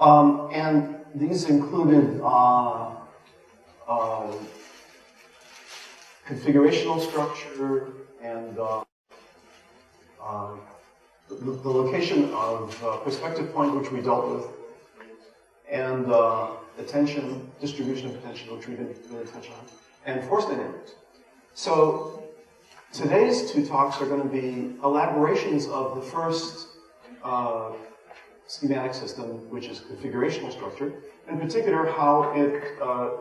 And these included configurational structure and the location of perspective point, which we dealt with, and attention, distribution of attention, which we didn't really touch on, and force dynamics. So today's two talks are going to be elaborations of the first schematic system, which is configurational structure, in particular how it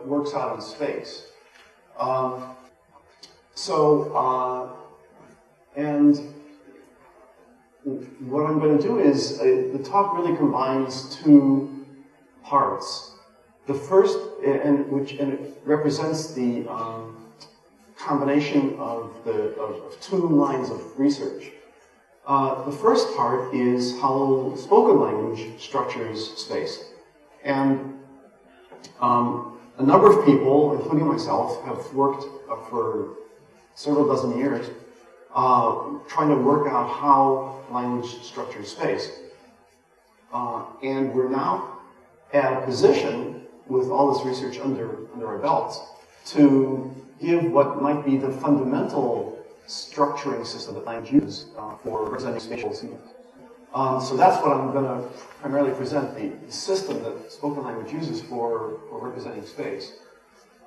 works out in space. And what I'm going to do is, the talk really combines two parts. The first, and it represents the combination of two lines of research. The first part is how spoken language structures space. And a number of people, including myself, have worked for several dozen years trying to work out how language structures space. And we're now at a position, with all this research under our belts, to give what might be the fundamental structuring system that language uses for representing spatial scenes. So that's what I'm going to primarily present, the system that spoken language uses for representing space.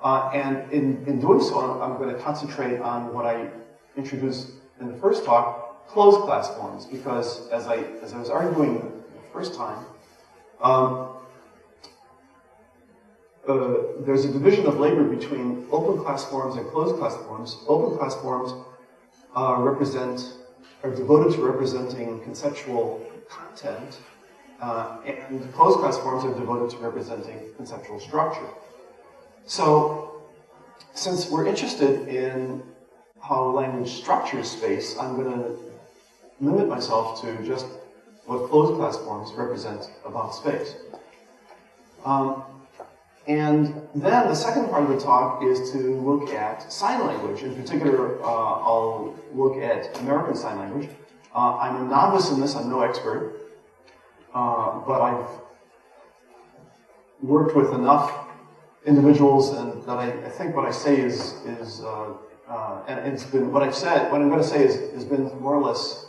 And in doing so, I'm going to concentrate on what I introduced in the first talk, closed class forms, because as I was arguing the first time, there's a division of labor between open class forms and closed class forms. Open class forms are devoted to representing conceptual content, and closed class forms are devoted to representing conceptual structure. So, since we're interested in how language structures space, I'm going to limit myself to just what closed class forms represent about space. And then the second part of the talk is to look at sign language. In particular, I'll look at American Sign Language. I'm a novice in this, I'm no expert, but I've worked with enough individuals and that I think what I say is and it's been, what I'm going to say has been more or less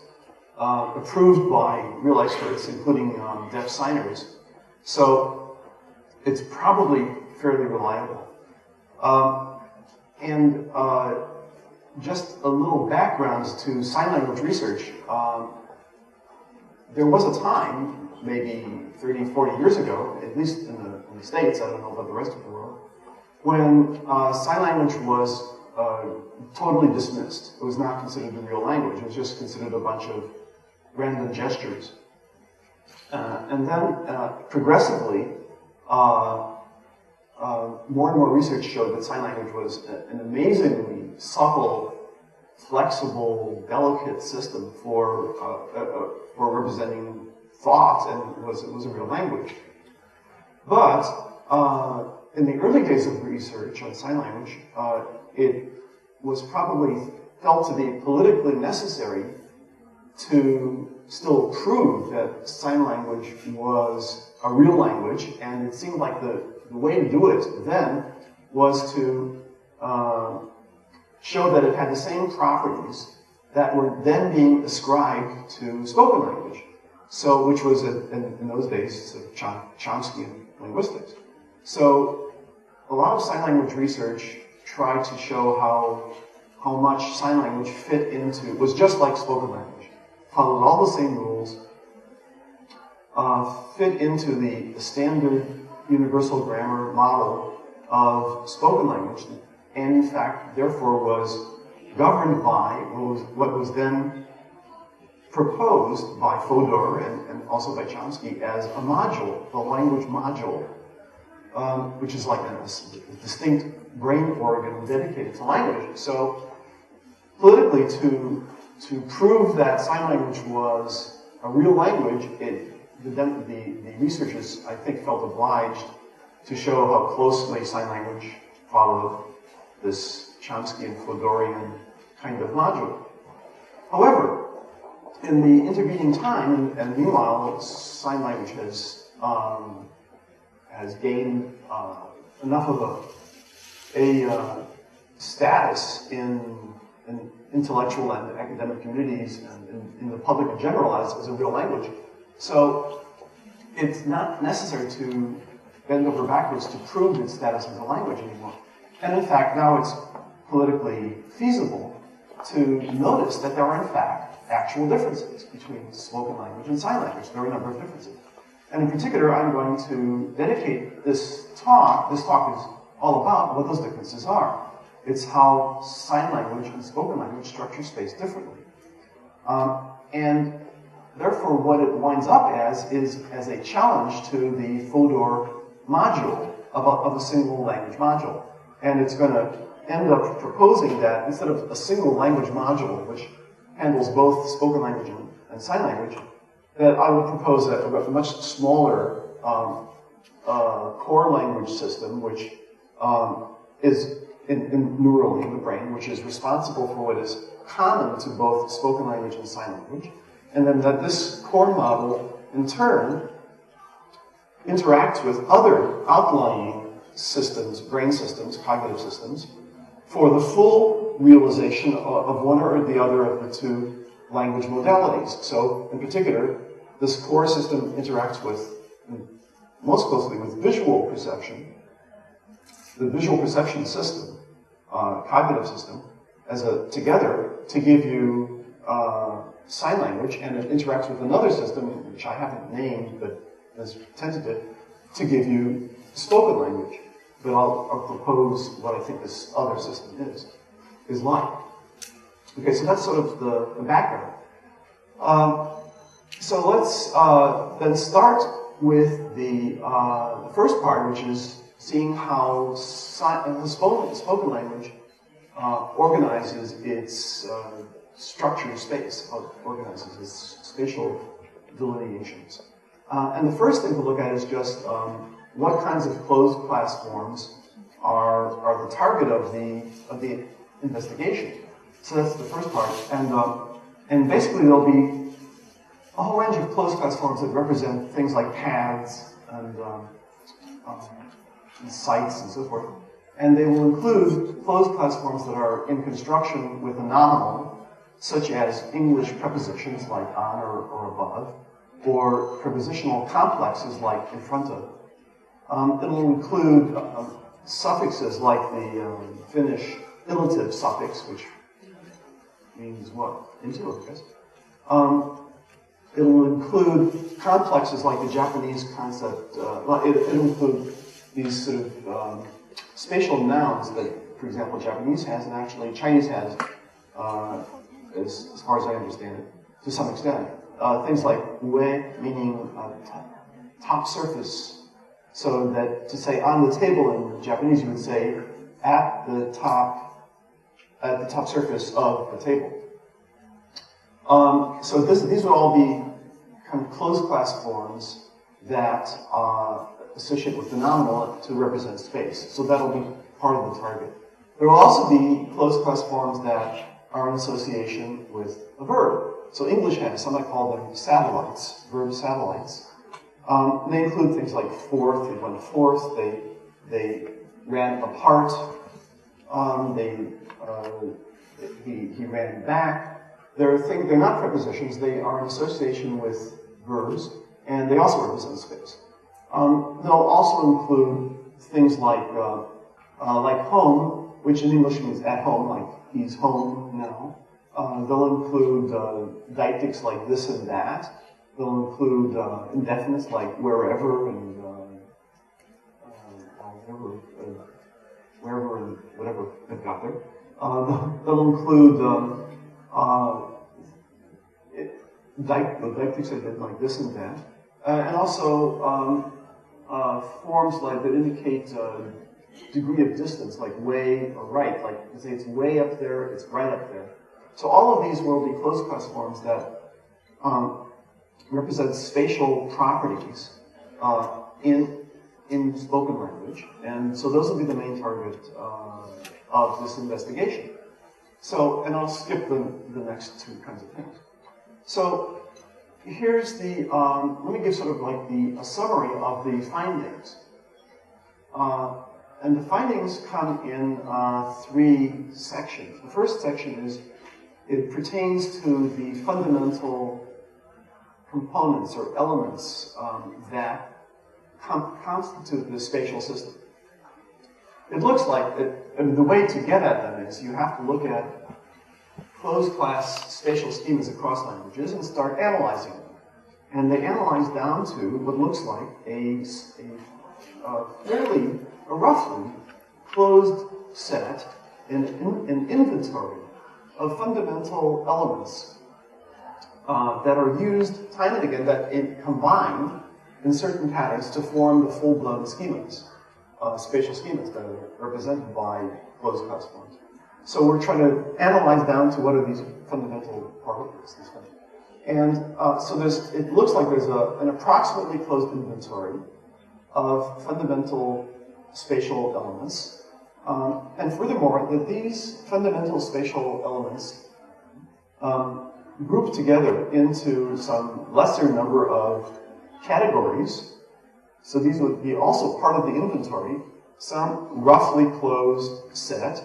approved by real experts, including deaf signers. So it's probably fairly reliable. And just a little background to sign language research. There was a time, maybe 30, 40 years ago, at least in the States, I don't know about the rest of the world, when sign language was totally dismissed. It was not considered a real language. It was just considered a bunch of random gestures. And then progressively, more and more research showed that sign language was an amazingly subtle, flexible, delicate system for representing thought, and it was a real language. But in the early days of research on sign language, it was probably felt to be politically necessary to still prove that sign language was a real language, and it seemed like the way to do it then was to show that it had the same properties that were then being ascribed to spoken language. So, which was in those days Chomskyan linguistics. So, a lot of sign language research tried to show how much sign language was just like spoken language, followed all the same rules, fit into the standard universal grammar model of spoken language, and in fact, therefore, was governed by what was then proposed by Fodor and also by Chomsky as a module, a language module, which is like a distinct brain organ dedicated to language. So, politically, to prove that sign language was a real language, the researchers, I think, felt obliged to show how closely sign language followed this Chomskyan Fodorian kind of module. However, in the intervening time, and meanwhile, sign language has has gained enough of a status in intellectual and academic communities and in the public in general as a real language. So it's not necessary to bend over backwards to prove its status as a language anymore. And in fact, now it's politically feasible to notice that there are in fact actual differences between spoken language and sign language. There are a number of differences. And in particular, I'm going to dedicate this talk. This talk is all about what those differences are. It's how sign language and spoken language structure space differently. And therefore, what it winds up as is as a challenge to the Fodor module of a single language module. And it's going to end up proposing that instead of a single language module, which handles both spoken language and sign language, that I would propose a much smaller core language system, which is neurally in the brain, which is responsible for what is common to both spoken language and sign language, and then that this core model, in turn, interacts with other outlying systems, brain systems, cognitive systems, for the full realization of one or the other of the two language modalities. So, in particular, this core system interacts with, most closely with visual perception, the visual perception system, cognitive system, together to give you sign language, and it interacts with another system, which I haven't named, but is tentative, to give you spoken language. But I'll propose what I think this other system is like. Okay, so that's sort of the background. So let's then start with the first part, which is seeing how the spoken language organizes its structured space, how it organizes its spatial delineations. And the first thing to look at is just what kinds of closed class forms are the target of the investigation. So that's the first part, and basically there'll be a whole range of closed class forms that represent things like paths and sites and so forth. And they will include closed class forms that are in construction with a nominal, such as English prepositions like on or above, or prepositional complexes like in front of. It will include suffixes like the Finnish illative suffix, which means what? Into, I guess. It will include complexes like the Japanese concept. It will include these sort of spatial nouns that, for example, Japanese has, and actually Chinese has, as far as I understand it, to some extent. Things like ue, meaning top surface. So that to say on the table in Japanese, you would say at the top surface of the table. So these would all be kind of closed class forms that associate with the nominal to represent space. So that'll be part of the target. There will also be closed class forms that are in association with a verb. So English has, some might call them satellites, verb satellites. They include things like forth, they went forth, they ran apart, he ran back. They're not prepositions, they are in association with verbs, and they also represent space. They'll also include things like home, which in English means at home, like he's home now. They'll include deictics like this and that. They'll include indefinites like wherever and wherever and whatever they've got there. They'll include deictics I did like this and that, and also forms like that indicate degree of distance, like way or right. Like you say, it's way up there, it's right up there. So all of these will be closed class forms that represent spatial properties in spoken language, and so those will be the main target of this investigation. So, and I'll skip the next two kinds of things. So here's the, let me give sort of like a summary of the findings. And the findings come in three sections. The first section is, it pertains to the fundamental components or elements that constitute the spatial system. It looks like, the way to get at them is you have to look at closed class spatial schemas across languages and start analyzing them. And they analyze down to what looks like a roughly closed set, an inventory of fundamental elements that are used time and again, that combine in certain patterns to form the full-blown schemas, spatial schemas that are represented by closed class forms. So we're trying to analyze down to what are these fundamental particles. And so it looks like there's an approximately closed inventory of fundamental spatial elements. And furthermore, that these fundamental spatial elements group together into some lesser number of categories. So these would be also part of the inventory, some roughly closed set,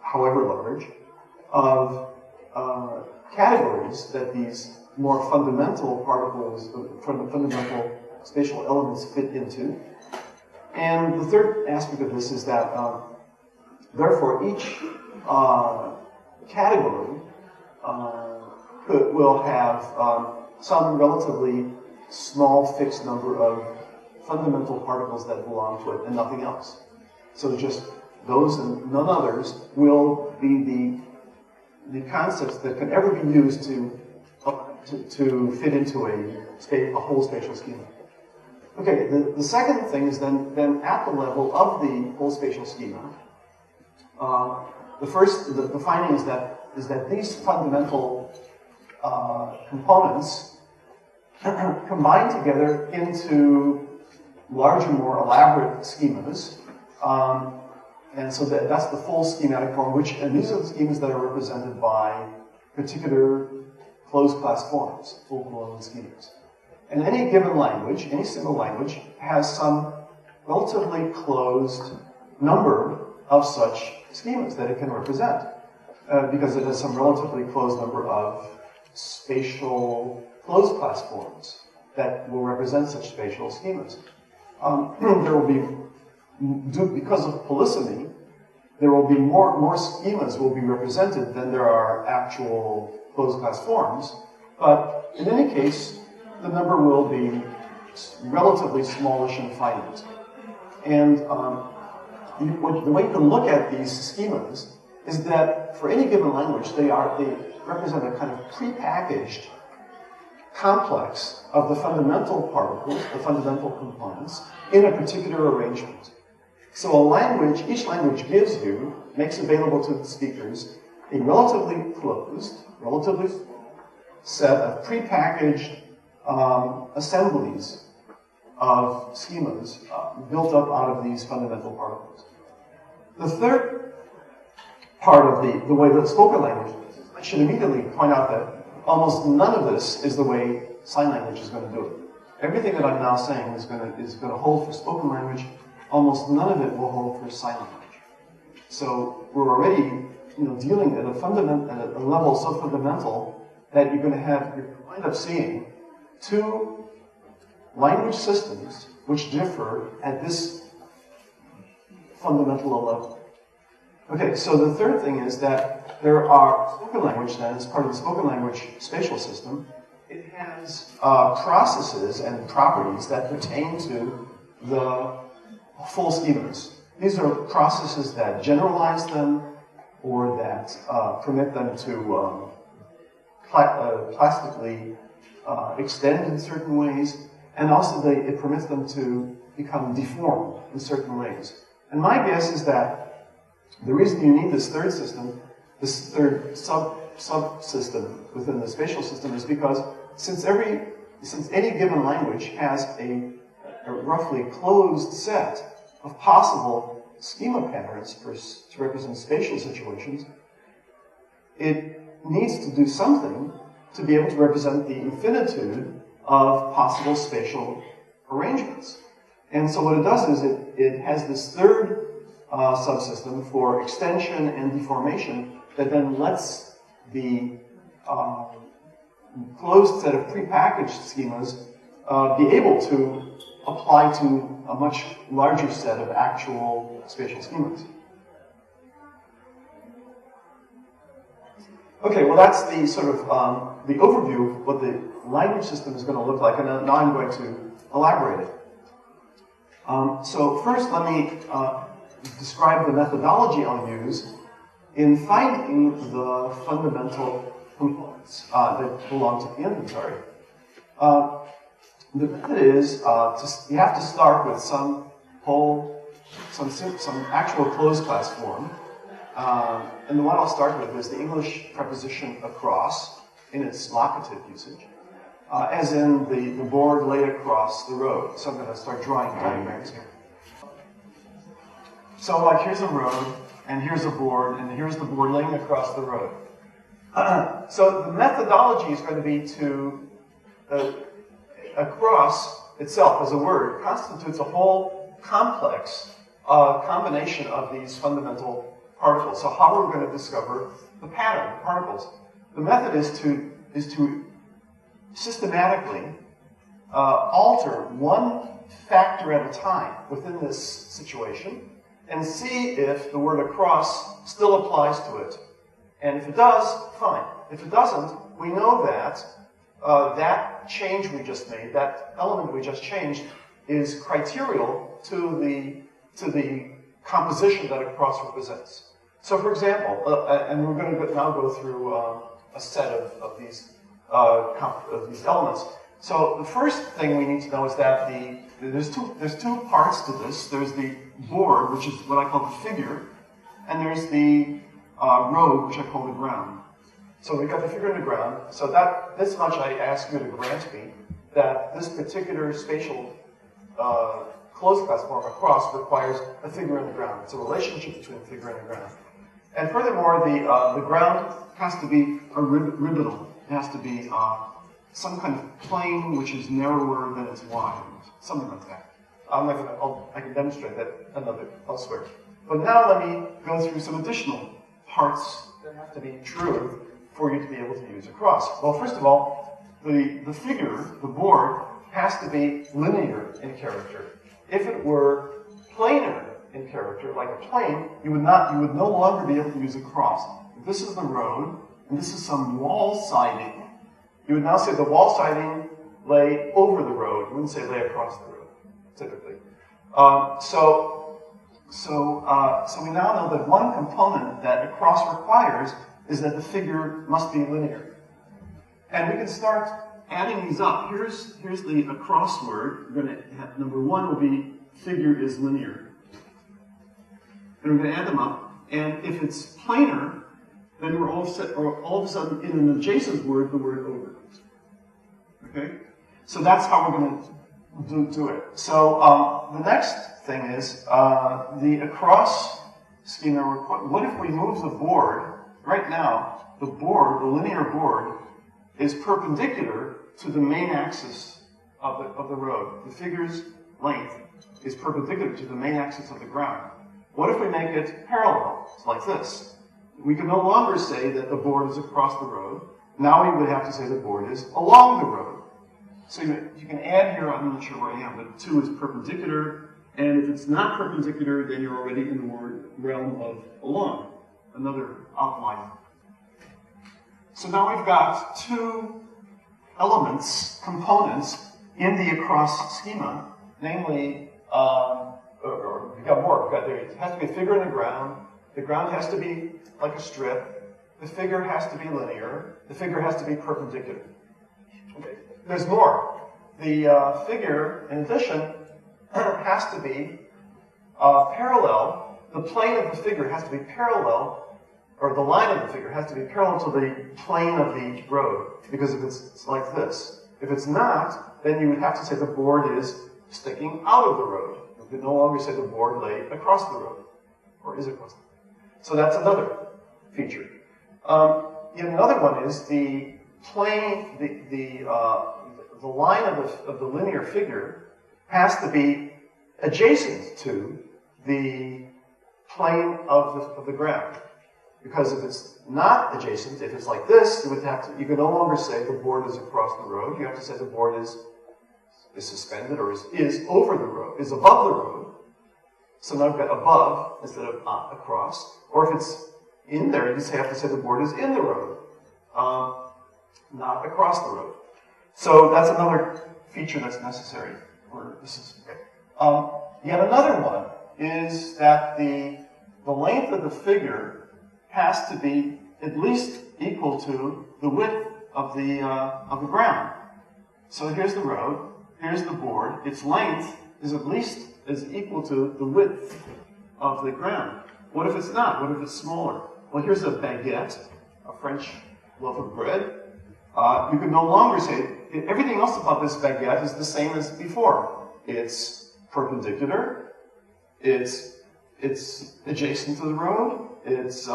however large, of categories that these more fundamental particles, fundamental spatial elements fit into. And the third aspect of this is that, therefore, each category will have some relatively small fixed number of fundamental particles that belong to it and nothing else. So just those and none others will be the concepts that can ever be used to fit into a whole spatial schema. Okay, the second thing is then at the level of the whole spatial schema, the finding is that these fundamental components combine together into larger, more elaborate schemas. And so that's the full schematic form, and these are the schemas that are represented by particular closed class forms, full-blown schemas. And any given language, any single language, has some relatively closed number of such schemas that it can represent, because it has some relatively closed number of spatial closed class forms that will represent such spatial schemas. There will be, because of polysemy, there will be more schemas will be represented than there are actual closed class forms. But in any case, the number will be relatively smallish and finite. And the way you can look at these schemas is that for any given language, they represent a kind of prepackaged complex of the fundamental particles, the fundamental components, in a particular arrangement. So each language makes available to the speakers a relatively closed, relatively set of prepackaged assemblies of schemas built up out of these fundamental particles. The third part of the way that spoken language is, I should immediately point out that almost none of this is the way sign language is going to do it. Everything that I'm now saying is going to hold for spoken language. Almost none of it will hold for sign language. So we're already dealing at a level so fundamental that you wind up seeing two language systems which differ at this fundamental level. Okay, so the third thing is that there are spoken language, then, as part of the spoken language spatial system, it has processes and properties that pertain to the full schemas. These are processes that generalize them or that permit them to plastically extend in certain ways, and also it permits them to become deformed in certain ways. And my guess is that the reason you need this third system, this third subsystem within the spatial system, is because since any given language has a roughly closed set of possible schema patterns to represent spatial situations, it needs to do something to be able to represent the infinitude of possible spatial arrangements. And so what it does is it has this third subsystem for extension and deformation that then lets the closed set of prepackaged schemas be able to apply to a much larger set of actual spatial schemas. Okay, well that's the sort of the overview of what the language system is going to look like, and now I'm going to elaborate it. So first, let me describe the methodology I'll use in finding the fundamental components that belong to the inventory. The method is you have to start with some actual closed class form. And the one I'll start with is the English preposition across in its locative usage, as in the board laid across the road. So I'm going to start drawing diagrams here. So like here's a road, and here's a board, and here's the board laying across the road. So the methodology is going to be to across itself as a word constitutes a whole complex combination of these fundamental particles. So how are we going to discover the pattern of particles? The method is to systematically alter one factor at a time within this situation and see if the word across still applies to it. And if it does, fine. If it doesn't, we know that that change we just made, that element we just changed, is criterial to the composition that across represents. So, for example, and we're going to now go through a set of these elements. So, the first thing we need to know is that there's two parts to this. There's the board, which is what I call the figure, and there's the road, which I call the ground. So we've got the figure and the ground. So this much I ask you to grant me, that this particular spatial closed class form across requires a figure and the ground. It's a relationship between the figure and the ground. And furthermore, the ground has to be a ribidal. It has to be some kind of plane which is narrower than its wide, something like that. I can demonstrate that elsewhere. But now let me go through some additional parts that have to be true for you to be able to use across. Well, first of all, the figure, the board, has to be linear in character. If it were planar in character, like a plane, you would no longer be able to use across. If this is the road, and this is some wall siding, you would now say the wall siding lay over the road. You wouldn't say lay across the road, typically. So we now know that one component that across requires is that the figure must be linear. And we can start adding these up. Here's the across word. We're going to have, number one will be figure is linear. And we're going to add them up. And if it's planar, then we're all of a sudden in an adjacent word, the word over. Okay? So that's how we're going to do it. So the next thing is the across schema. What if we move the board? Right now, the linear board, is perpendicular to the main axis of the road. The figure's length is perpendicular to the main axis of the ground. What if we make it parallel? It's like this. We can no longer say that the board is across the road. Now we would have to say the board is along the road. So you can add here, I'm not sure where I am, but 2 is perpendicular, and if it's not perpendicular, then you're already in the realm of along. Another outline. So now we've got 2 components in the across schema, namely, or we've got more. It has to be a figure in the ground. The ground has to be like a strip. The figure has to be linear. The figure has to be perpendicular. Okay. There's more. The figure, in addition, has to be parallel. The plane of the figure has to be parallel, or the line of the figure has to be parallel to the plane of the road, because if it's like this. If it's not, then you would have to say the board is sticking out of the road. You could no longer say the board lay across the road, or is across the road. So that's another feature. Yet another one is the plane, the line of the linear figure has to be adjacent to the plane of the ground. Because if it's not adjacent, if it's like this, you can no longer say the board is across the road. You have to say the board is suspended or is over the road, is above the road. So now I've got above instead of across. Or if it's in there, you just have to say the board is in the road, not across the road. So that's another feature that's necessary. Yet another one is that the length of the figure has to be at least equal to the width of the ground. So here's the road, here's the board. Its length is at least equal to the width of the ground. What if it's not? What if it's smaller? Well, here's a baguette, a French loaf of bread. You can no longer say, everything else about this baguette is the same as before. It's perpendicular, it's adjacent to the road, it's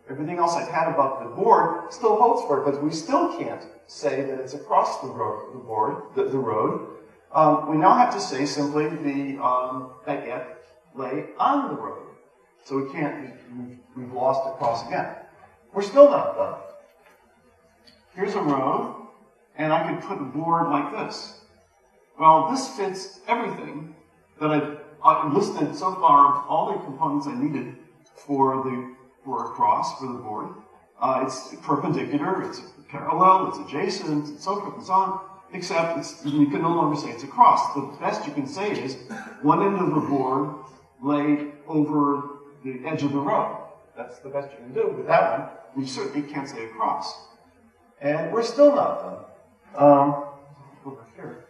everything else I've had about the board still holds for it, but we still can't say that it's across the road. We now have to say simply the baguette lay on the road. So we can't, we've lost across again. We're still not done. Here's a road, and I could put a board like this. Well, this fits everything that I've listed so far, all the components I needed for a cross, for the board. It's perpendicular, it's parallel, it's adjacent, and so forth and so on, except you can no longer say it's a cross. The best you can say is one end of the board lay over the edge of the road. That's the best you can do with that one. You certainly can't say a cross. And we're still not done. Over here.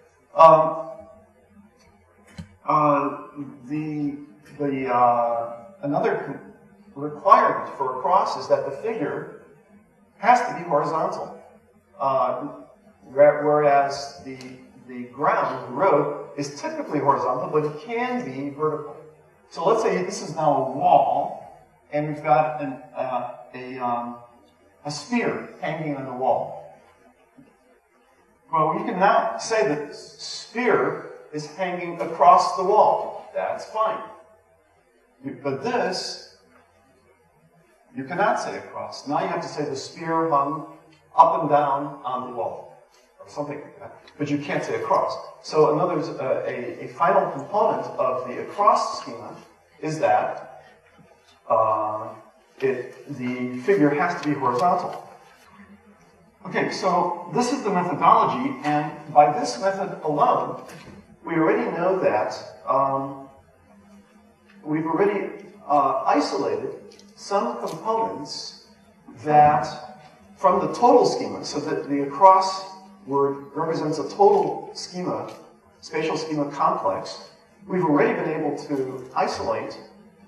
Another requirement for a cross is that the figure has to be horizontal. Whereas the ground, the road, is typically horizontal, but it can be vertical. So let's say this is now a wall, and we've got a sphere hanging on the wall. Well, you can now say that the sphere is hanging across the wall. That's fine. But this, you cannot say across. Now you have to say the sphere hung up and down on the wall, or something like that. But you can't say across. So a final component of the across schema is that the figure has to be horizontal. Okay, so this is the methodology, and by this method alone, we already know that we've already isolated some components that from the total schema, so that the across word represents a total schema, spatial schema complex. We've already been able to isolate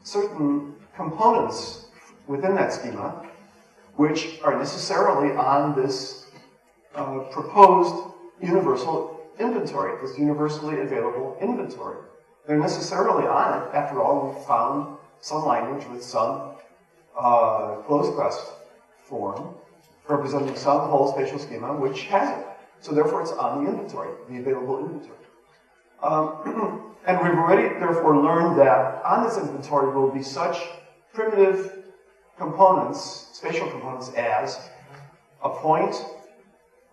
certain components within that schema, which are necessarily on this proposed universal inventory, this universally available inventory. They're necessarily on it. After all, we found some language with some closed class form representing some whole spatial schema which has it. So therefore it's on the inventory, the available inventory. And we've already therefore learned that on this inventory will be such primitive components, spatial components, as a point,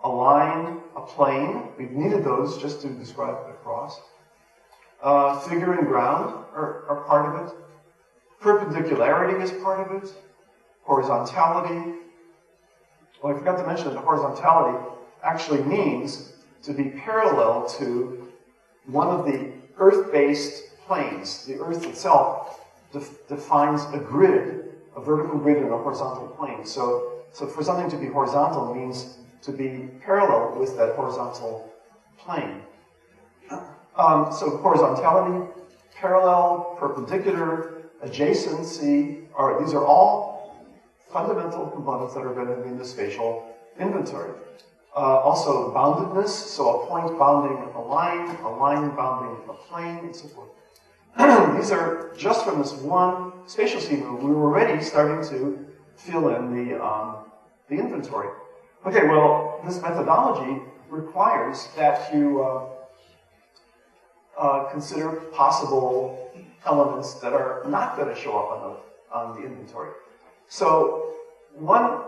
a line, a plane. We've needed those just to describe a cross. Figure and ground are part of it. Perpendicularity is part of it. Horizontality. Well, I forgot to mention that the horizontality actually means to be parallel to one of the Earth-based planes. The Earth itself defines a grid, a vertical grid and a horizontal plane. So for something to be horizontal means to be parallel with that horizontal plane. So horizontality, parallel, perpendicular, adjacency, these are all fundamental components that are going to be in the spatial inventory. Also boundedness, so a point bounding a line bounding a plane, and so forth. These are just from this one spatial schema. We were already starting to fill in the inventory. Okay, well, this methodology requires that you consider possible elements that are not going to show up on the inventory. So one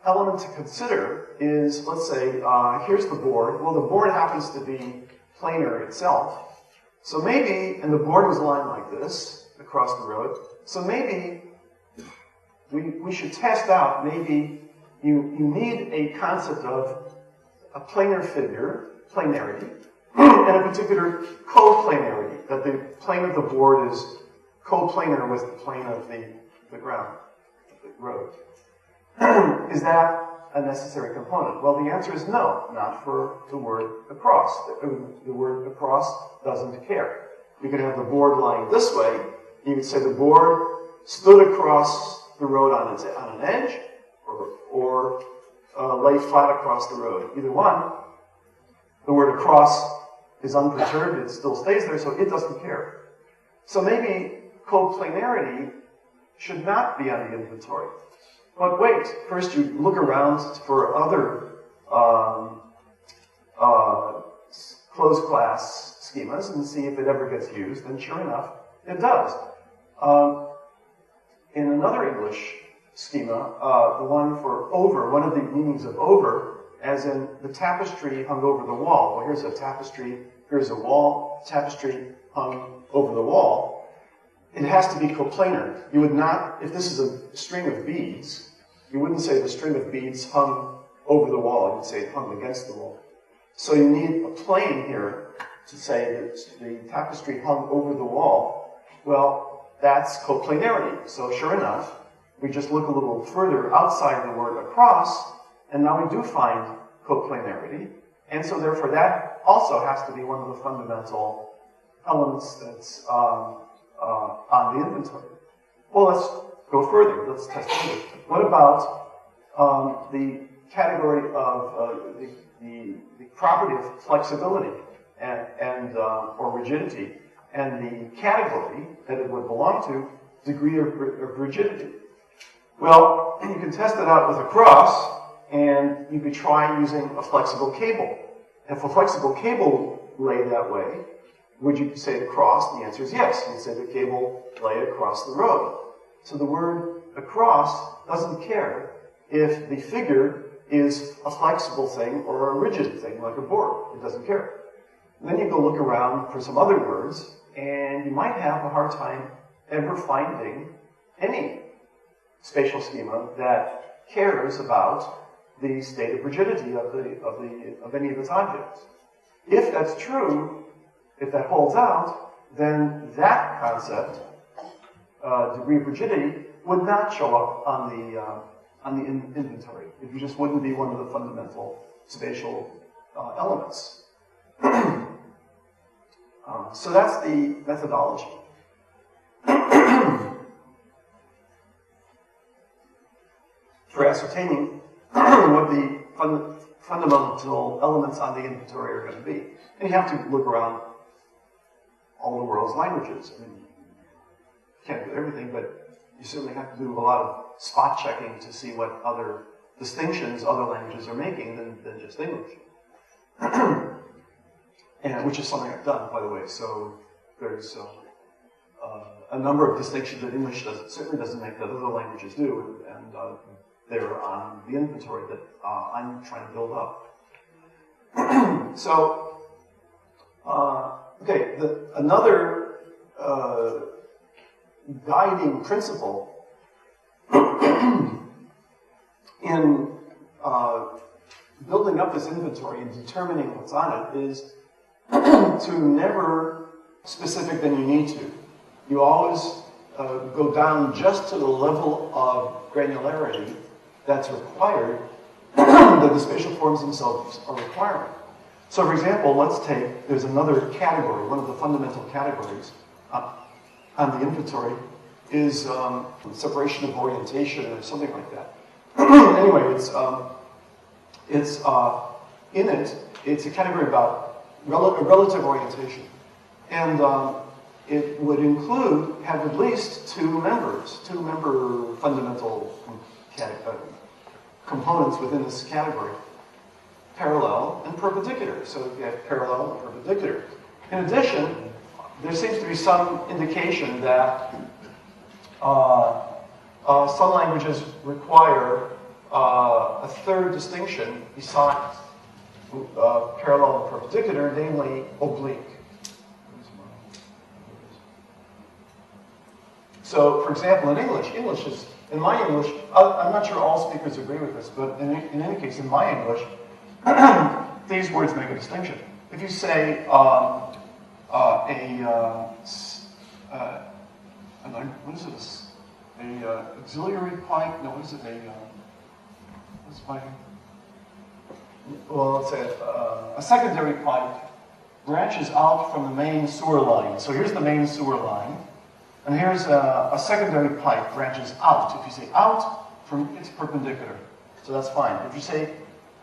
element to consider is, let's say, here's the board. Well, the board happens to be planar itself. So maybe, and the board was aligned like this across the road. So maybe we should test out, maybe you need a concept of a planar figure, planarity, and a particular coplanarity, that the plane of the board is coplanar with the plane of the ground, the road. Is that a necessary component? Well, the answer is no, not for the word across. The word across doesn't care. You could have the board lying this way. You could say the board stood across the road on an edge, or lay flat across the road. Either one, the word across is unperturbed, it still stays there, so it doesn't care. So maybe coplanarity should not be on the inventory. But wait, first you look around for other closed class schemas and see if it ever gets used, and sure enough, it does. In another English schema, the one for over, one of the meanings of over, as in the tapestry hung over the wall. Well, here's a tapestry, here's a wall, tapestry hung over the wall. It has to be coplanar. You would not, if this is a string of beads, you wouldn't say the string of beads hung over the wall. You would say it hung against the wall. So you need a plane here to say that the tapestry hung over the wall. Well, that's coplanarity. So sure enough, we just look a little further outside the word across, and now we do find coplanarity. And so therefore that also has to be one of the fundamental elements that's on the inventory. Well, let's go further. Let's test further. What about the category of the property of flexibility and or rigidity, and the category that it would belong to, degree of rigidity? Well, you can test it out with a cross, and you could try using a flexible cable. If a flexible cable lay that way, would you say across? The answer is yes. You'd say the cable lay across the road. So the word across doesn't care if the figure is a flexible thing or a rigid thing, like a board. It doesn't care. And then you go look around for some other words, and you might have a hard time ever finding any spatial schema that cares about the state of rigidity of any of its objects. If that's true, if that holds out, then that concept, degree of rigidity, would not show up on the inventory. It just wouldn't be one of the fundamental spatial elements. So that's the methodology. For ascertaining what the fundamental elements on the inventory are going to be. And you have to look around all the world's languages. I mean, you can't do everything, but you certainly have to do a lot of spot checking to see what other distinctions other languages are making than just English. And which is something I've done, by the way. So there's a number of distinctions that English certainly doesn't make that other languages do, and they're on the inventory that I'm trying to build up. So, okay, another guiding principle in building up this inventory and determining what's on it is to never specific than you need to. You always go down just to the level of granularity that's required that the spatial forms themselves are requiring. So for example, there's another category, one of the fundamental categories on the inventory is separation of orientation or something like that. Anyway, it's a category about relative orientation. And it would have at least two member fundamental components within this category, parallel and perpendicular. So you have parallel and perpendicular. In addition, there seems to be some indication that some languages require a third distinction besides parallel and perpendicular, namely oblique. So, for example, in English is, in my English, I'm not sure all speakers agree with this, but in any case, in my English, these words make a distinction. If you say what is it? A auxiliary pipe? No, what is it? What's my? Well, let's say a secondary pipe branches out from the main sewer line. So here's the main sewer line. And here's a secondary pipe branches out. If you say out, it's perpendicular. So that's fine. If you say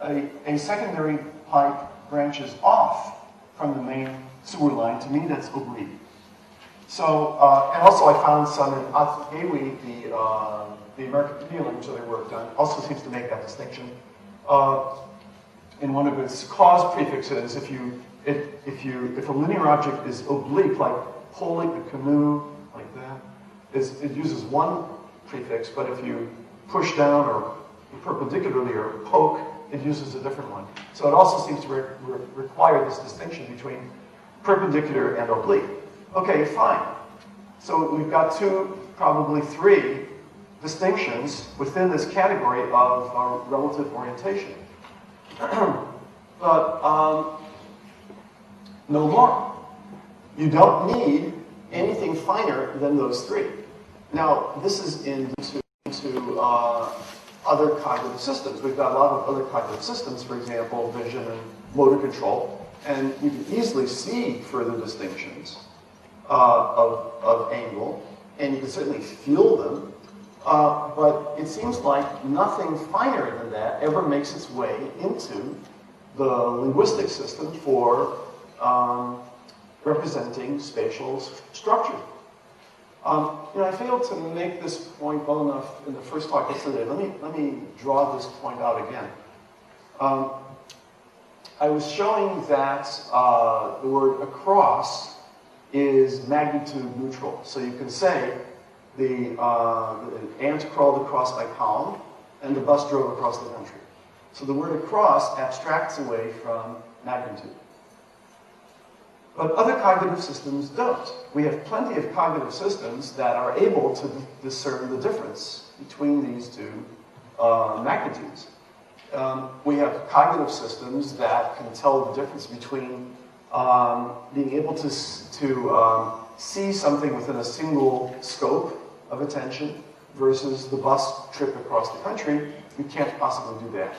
a secondary pipe branches off from the main sewer line, to me that's oblique. So, and also I found some in Atigewi, the American Indian language that I worked on, also seems to make that distinction. In one of its cause prefixes, if a linear object is oblique, like pulling the canoe, like that, it uses one prefix, but if you push down or perpendicularly or poke, it uses a different one. So it also seems to require this distinction between perpendicular and oblique. Okay, fine. So we've got two, probably three distinctions within this category of relative orientation. But no more. You don't need anything finer than those three. Now, this is into other cognitive systems. We've got a lot of other cognitive systems, for example, vision and motor control, and you can easily see further distinctions of angle, and you can certainly feel them, but it seems like nothing finer than that ever makes its way into the linguistic system for representing spatial structure. I failed to make this point well enough in the first talk yesterday. Let me draw this point out again. I was showing that the word across is magnitude neutral. So you can say the ant crawled across my palm and the bus drove across the country. So the word across abstracts away from magnitude. But other cognitive systems don't. We have plenty of cognitive systems that are able to discern the difference between these two magnitudes. We have cognitive systems that can tell the difference between being able to see something within a single scope of attention versus the bus trip across the country. You can't possibly do that.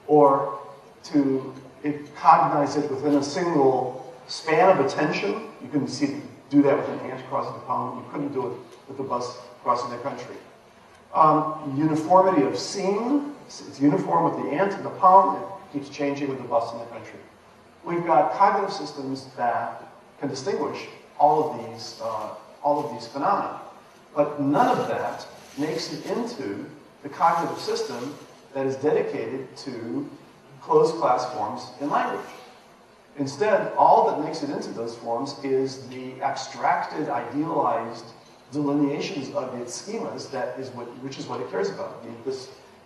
Or to cognize it within a single span of attention. You can do that with an ant crossing the palm. You couldn't do it with the bus crossing the country. Uniformity of seeing. It's uniform with the ant and the palm. It keeps changing with the bus in the country. We've got cognitive systems that can distinguish all of these phenomena. But none of that makes it into the cognitive system that is dedicated to closed class forms in language. Instead, all that makes it into those forms is the abstracted, idealized delineations of its schemas, which is what it cares about.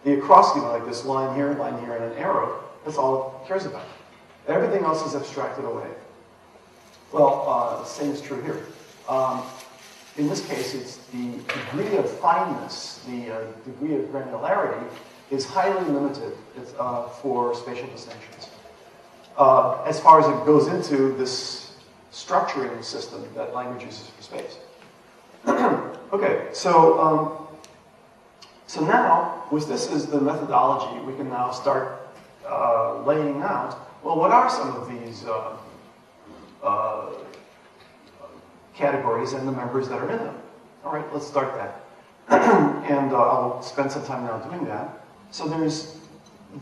The across schema, like this line here, and an arrow, that's all it cares about. Everything else is abstracted away. Well, the same is true here. In this case, it's the degree of fineness, the degree of granularity is highly limited for spatial distinctions. As far as it goes into this structuring system that language uses for space. Okay, so now, with this as the methodology, we can now start laying out, well, what are some of these categories and the members that are in them? All right, let's start that. And I'll spend some time now doing that. So there's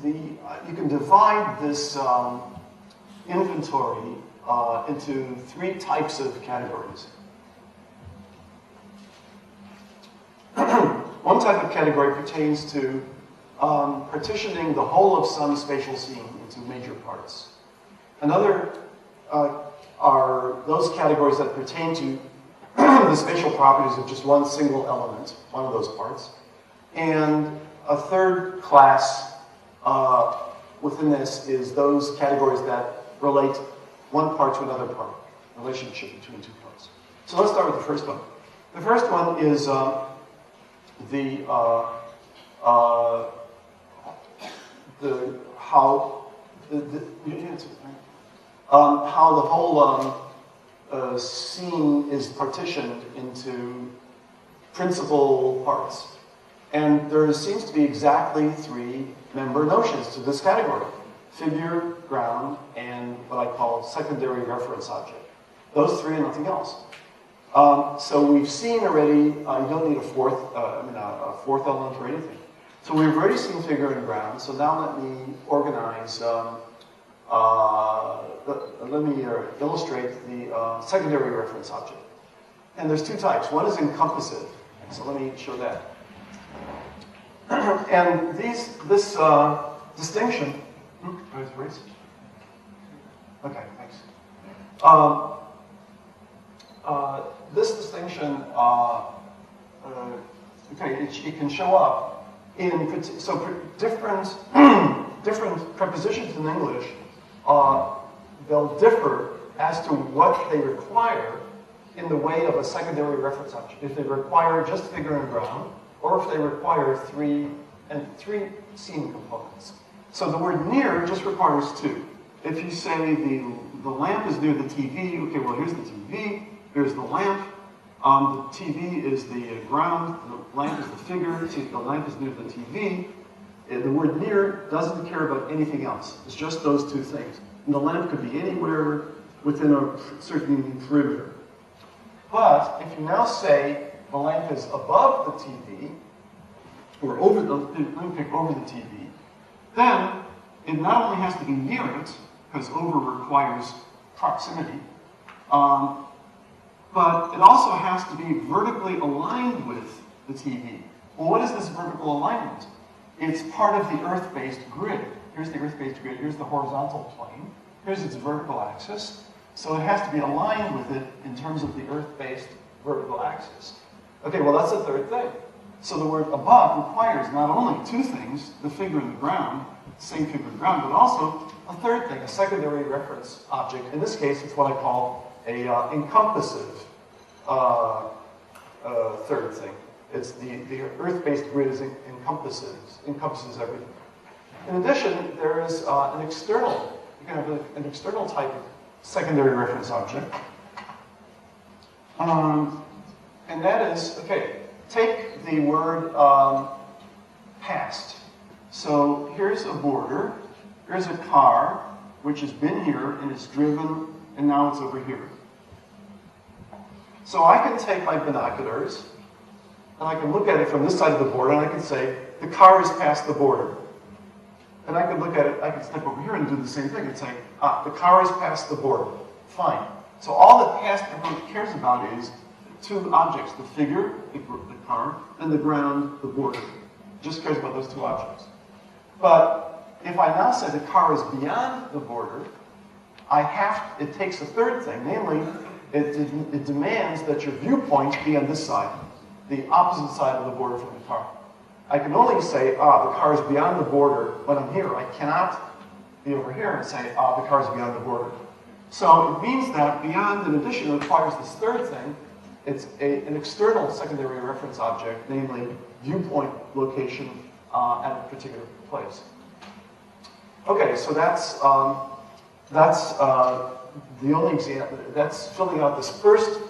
you can divide this inventory into three types of categories. One type of category pertains to partitioning the whole of some spatial scene into major parts. Another are those categories that pertain to the spatial properties of just one single element, one of those parts. And a third class within this is those categories that relate one part to another part, relationship between two parts. So let's start with the first one. The first one is how the whole scene is partitioned into principal parts. And there seems to be exactly three member notions to this category: figure, ground, and what I call secondary reference object. Those three and nothing else. So we've seen already, you don't need a fourth element or anything. So we've already seen figure and ground, so now let me organize, let me illustrate the secondary reference object. And there's two types. One is encompassive, so let me show that. And this distinction, okay, thanks. This distinction, it can show up in different prepositions in English. They'll differ as to what they require in the way of a secondary reference object. If they require just figure and ground, or if they require three scene components. So the word near just requires two. If you say the lamp is near the TV, okay, well here's the TV, here's the lamp. The TV is the ground, the lamp is the figure, the lamp is near the TV. The word near doesn't care about anything else. It's just those two things. And the lamp could be anywhere within a certain perimeter. But if you now say the lamp is above the TV, or over the TV, then it not only has to be near it, because over requires proximity, but it also has to be vertically aligned with the TV. Well, what is this vertical alignment? It's part of the Earth-based grid. Here's the Earth-based grid, here's the horizontal plane, here's its vertical axis. So it has to be aligned with it in terms of the Earth-based vertical axis. Okay, well that's the third thing. So the word above requires not only two things, the figure and the ground, the same figure and ground, but also a third thing, a secondary reference object. In this case, it's what I call a encompassive third thing. It's the Earth-based grid encompasses everything. In addition, there is an external, you can have an external type of secondary reference object. And that is, okay, take the word past. So here's a border, here's a car, which has been here and is driven, and now it's over here. So I can take my binoculars, and I can look at it from this side of the border, and I can say, the car is past the border. And I can look at it, I can step over here and do the same thing and say, the car is past the border. Fine. So all that past everyone cares about is two objects, the figure, the car, and the ground, the border. It just cares about those two objects. But if I now say the car is beyond the border, it takes a third thing, namely, it demands that your viewpoint be on this side, the opposite side of the border from the car. I can only say, the car is beyond the border when I'm here. I cannot be over here and say, the car is beyond the border. So it means that beyond, in addition, requires this third thing. It's an external secondary reference object, namely viewpoint location at a particular place. Okay, so that's the only example. That's filling out this first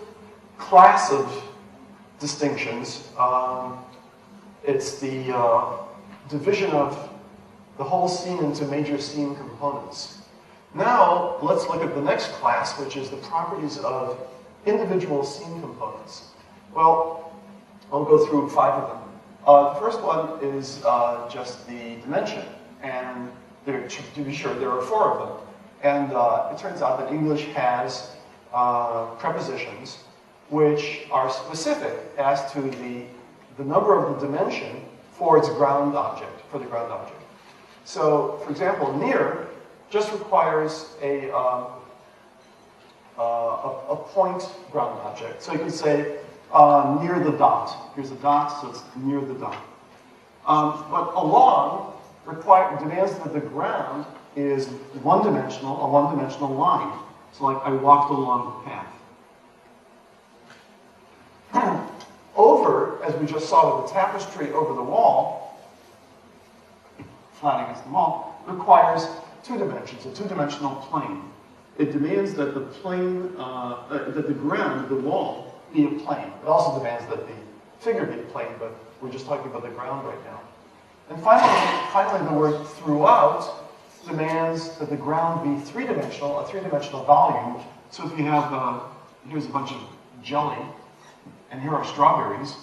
class of distinctions. It's the division of the whole scene into major scene components. Now, let's look at the next class, which is the properties of individual scene components. Well, I'll go through 5 of them. The first one is just the dimension, and to be sure, there are 4 of them. And it turns out that English has prepositions which are specific as to the number of the dimension for its ground object, for the ground object. So, for example, near just requires a a point ground object. So you could say near the dot. Here's a dot, so it's near the dot. But along demands that the ground is one-dimensional, a one-dimensional line. So like I walked along the path. Over, as we just saw with the tapestry over the wall, flat against the wall, requires two dimensions, a two-dimensional plane. It demands that the plane, that the ground, the wall, be a plane. It also demands that the figure be a plane, but we're just talking about the ground right now. And finally, the word throughout demands that the ground be three-dimensional, a three-dimensional volume. So if you have, here's a bunch of jelly, and here are strawberries,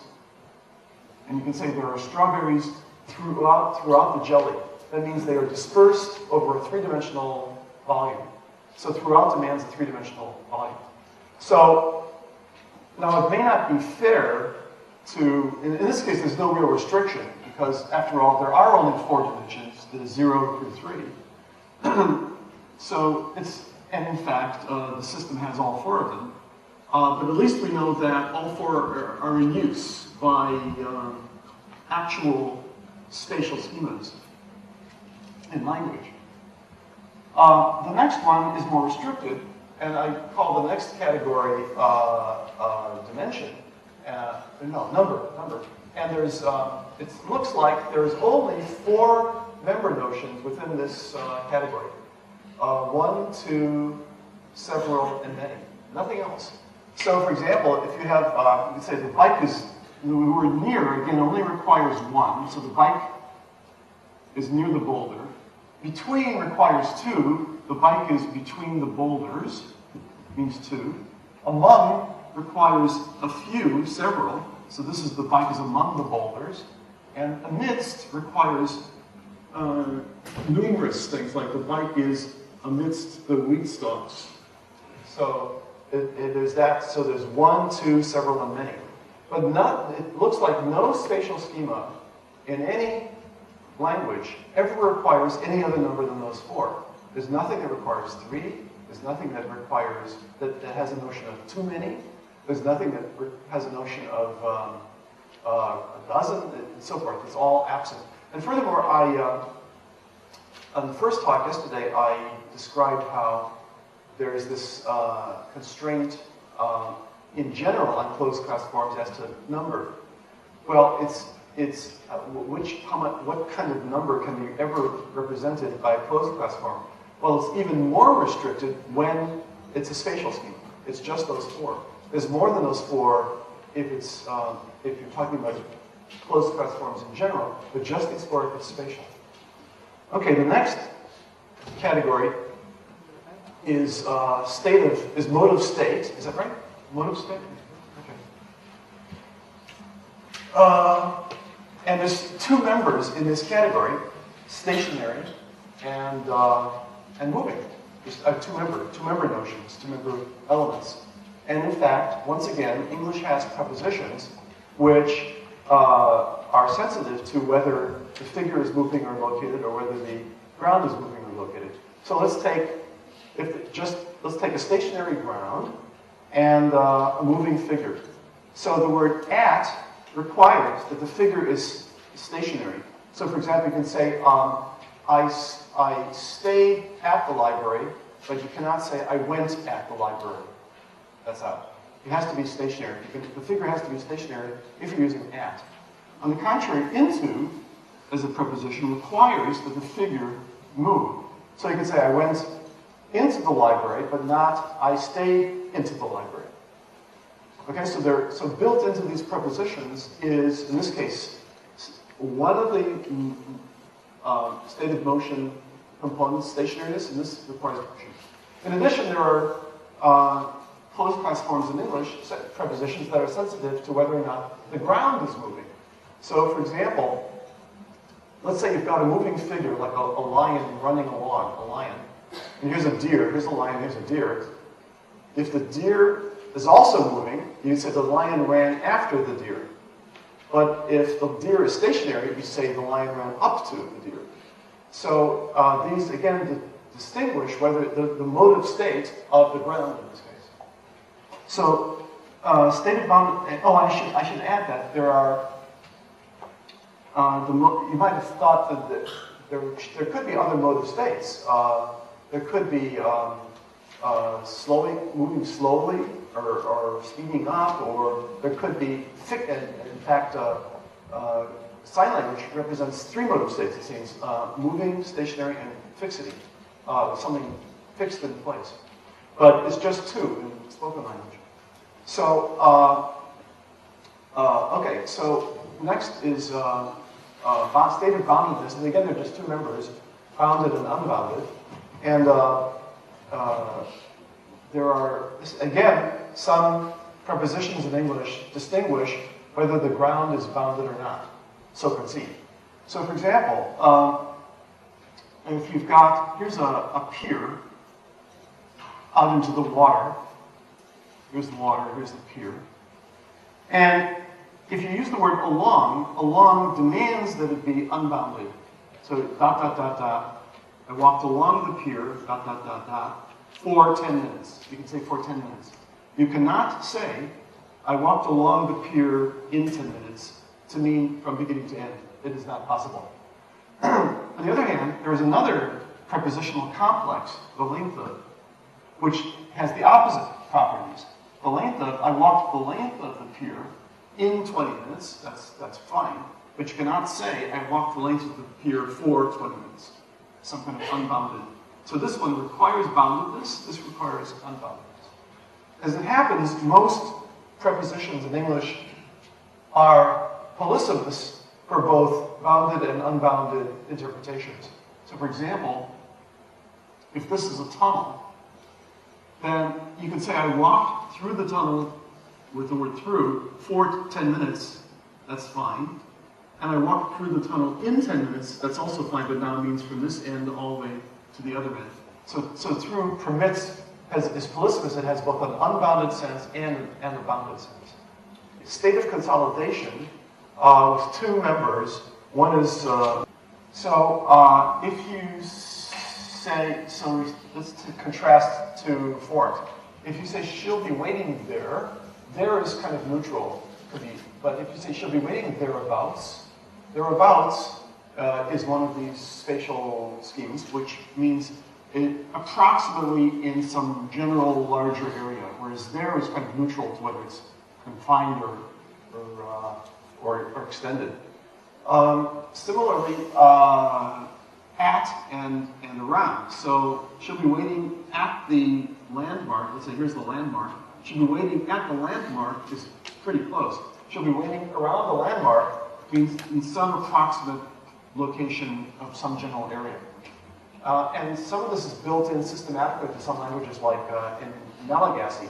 and you can say there are strawberries throughout the jelly. That means they are dispersed over a three-dimensional volume. So throughout demands a three-dimensional volume. So now it may not be fair to, in this case there's no real restriction, because after all there are only four dimensions, the 0 through 3. So it's, and in fact the system has all four of them. But at least we know that all four are in use by actual spatial schemas in language. The next one is more restricted, and I call the next category dimension. Number. And there's, it looks like there's only four member notions within this category. One, two, several, and many. Nothing else. So, for example, if you have, you could say the bike is, the word near, again, only requires one. So the bike is near the boulder. Between requires two. The bike is between the boulders, means two. Among requires a few, several. So this is the bike is among the boulders. And amidst requires numerous things, like the bike is amidst the wheat stalks. So there's that. So there's one, two, several, and many. But it looks like no spatial schema in any language ever requires any other number than those four. There's nothing that requires three. There's nothing that requires, that has a notion of too many. There's nothing that has a notion of a dozen, and so forth. It's all absent. And furthermore, on the first talk yesterday, I described how there is this constraint in general on closed class forms as to number. Well, what kind of number can be ever represented by a closed class form? Well, it's even more restricted when it's a spatial schema. It's just those four. There's more than those four if you're talking about closed class forms in general, but just these four if it's spatial. Okay, the next category is mode of state. Is that right? Mode of state? Okay. And there's two members in this category, stationary and moving. There's two member notions, two member elements. And in fact, once again, English has prepositions which are sensitive to whether the figure is moving or located, or whether the ground is moving or located. So let's take a stationary ground and a moving figure. So the word at requires that the figure is stationary. So for example, you can say, I stayed at the library, but you cannot say, I went at the library. That's out. It has to be stationary. The figure has to be stationary if you're using at. On the contrary, into, as a preposition, requires that the figure move. So you can say, I went into the library, but not, I stayed into the library. Okay, so built into these prepositions is, in this case, one of the state of motion components, stationariness, and this requires motion. In addition, there are closed class forms in English, prepositions that are sensitive to whether or not the ground is moving. So, for example, let's say you've got a moving figure, like a lion running along, a lion. And here's a deer, here's a lion, here's a deer. If the deer is also moving, you say the lion ran after the deer. But if the deer is stationary, you say the lion ran up to the deer. So these, again, distinguish whether the mode of state of the ground in this case. So stated bound. Oh, I should add that there are. You might have thought that there could be other motive states. There could be moving slowly, or speeding up, or there could be in fact. Sign language represents three motive states, it seems: moving, stationary, and fixity. Something fixed in place. But it's just two in spoken language. So, okay, so next is stated boundedness. And again, they're just two members, bounded and unbounded. And there are, again, some prepositions in English distinguish whether the ground is bounded or not. So conceive. So for example, if you've got, here's a pier out into the water. Here's the water, here's the pier. And if you use the word along demands that it be unbounded. So dot, dot, dot, dot. I walked along the pier, dot, dot, dot, dot, for 10 minutes. You can say for 10 minutes. You cannot say, I walked along the pier in 10 minutes to mean from beginning to end. It is not possible. On the other hand, there is another prepositional complex, the length of, which has the opposite properties. The length of, I walked the length of the pier in 20 minutes, that's fine. But you cannot say, I walked the length of the pier for 20 minutes. Some kind of unbounded. So this one requires boundedness, this requires unboundedness. As it happens, most prepositions in English are polysemous for both bounded and unbounded interpretations. So for example, if this is a tunnel, then you can say I walked through the tunnel with the word through for 10 minutes, that's fine. And I walked through the tunnel in 10 minutes, that's also fine, but now means from this end all the way to the other end. So through permits, is polysemous, it has both an unbounded sense and a bounded sense. State of consolidation with two members. One is, if you say, so let's contrast to for. If you say she'll be waiting there, there is kind of neutral, could be. But if you say she'll be waiting thereabouts, thereabouts is one of these spatial schemes, which means approximately in some general larger area, whereas there is kind of neutral to whether it's confined or extended. Similarly, at and around. So she'll be waiting at the landmark. Let's say here's the landmark. She'll be waiting at the landmark is pretty close. She'll be waiting around the landmark means in some approximate location of some general area. And some of this is built in systematically to some languages, like in Malagasy.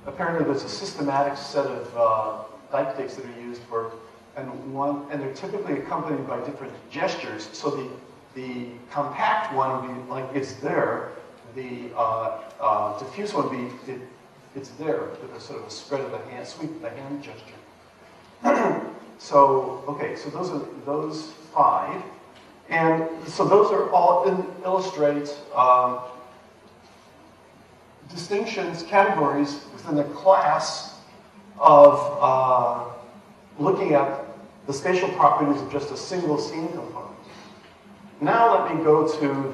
Apparently, there's a systematic set of deiptics that are used for, and they're typically accompanied by different gestures. So the compact one would be like it's there. The diffuse one would be it's there with a sort of a spread of the hand, sweep of the hand gesture. So okay, so those are those five. And so those are all illustrate distinctions, categories within the class of looking at the spatial properties of just a single scene component. Now let me go to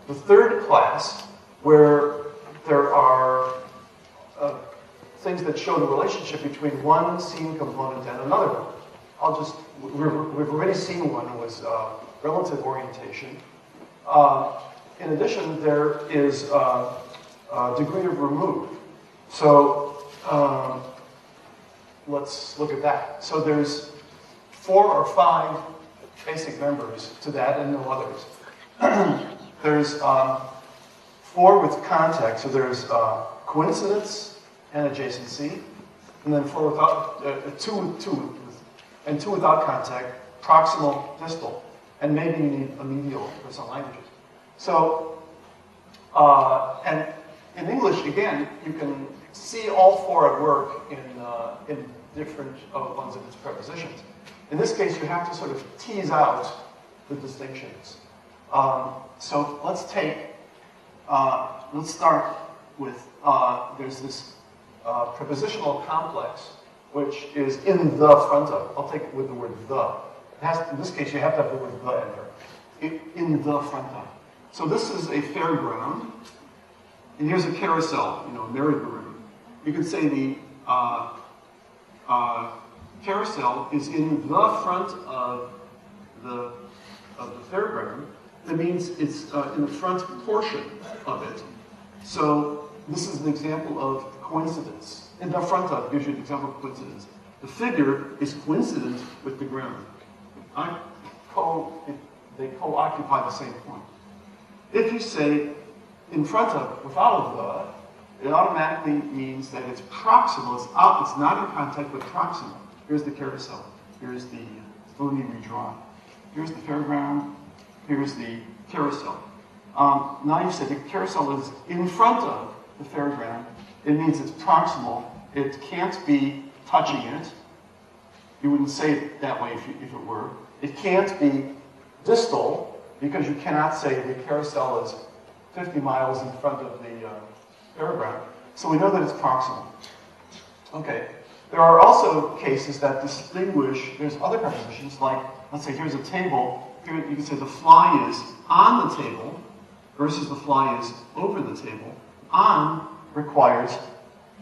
the third class, where there are things that show the relationship between one scene component and another one. We've already seen one was relative orientation. In addition, there is degree of remove. So let's look at that. So there's 4 or 5 basic members to that and no others. There's 4 with context, so there's coincidence and adjacency, and then 4 without, 2 without contact, proximal, distal, and maybe you need a medial for some languages. So, and in English, again, you can see all 4 at work in different ones of its prepositions. In this case, you have to sort of tease out the distinctions. So let's take let's start with, there's this prepositional complex, which is in the front of. I'll take it with the word the. It has, in this case, you have to have the word the in there. In the front of. So this is a fairground, and here's a carousel, you know, a merry-go-round. You could say the carousel is in the front of the fairground. That means it's in the front portion of it. So this is an example of coincidence. In the front of gives you an example of coincidence. The figure is coincident with the ground. They co-occupy the same point. If you say in front of without a the, it automatically means that it's proximal. It's not in contact, but proximal. Here's the carousel. Here's the, let me redraw. Here's the fairground. Here's the carousel. Now you say the carousel is in front of the fairground. It means it's proximal. It can't be touching it. You wouldn't say it that way if it were. It can't be distal, because you cannot say the carousel is 50 miles in front of the fairground. So we know that it's proximal. Okay. There are also cases that distinguish, there's other prepositions, like, let's say here's a table. Here you can say the fly is on the table versus the fly is over the table. On requires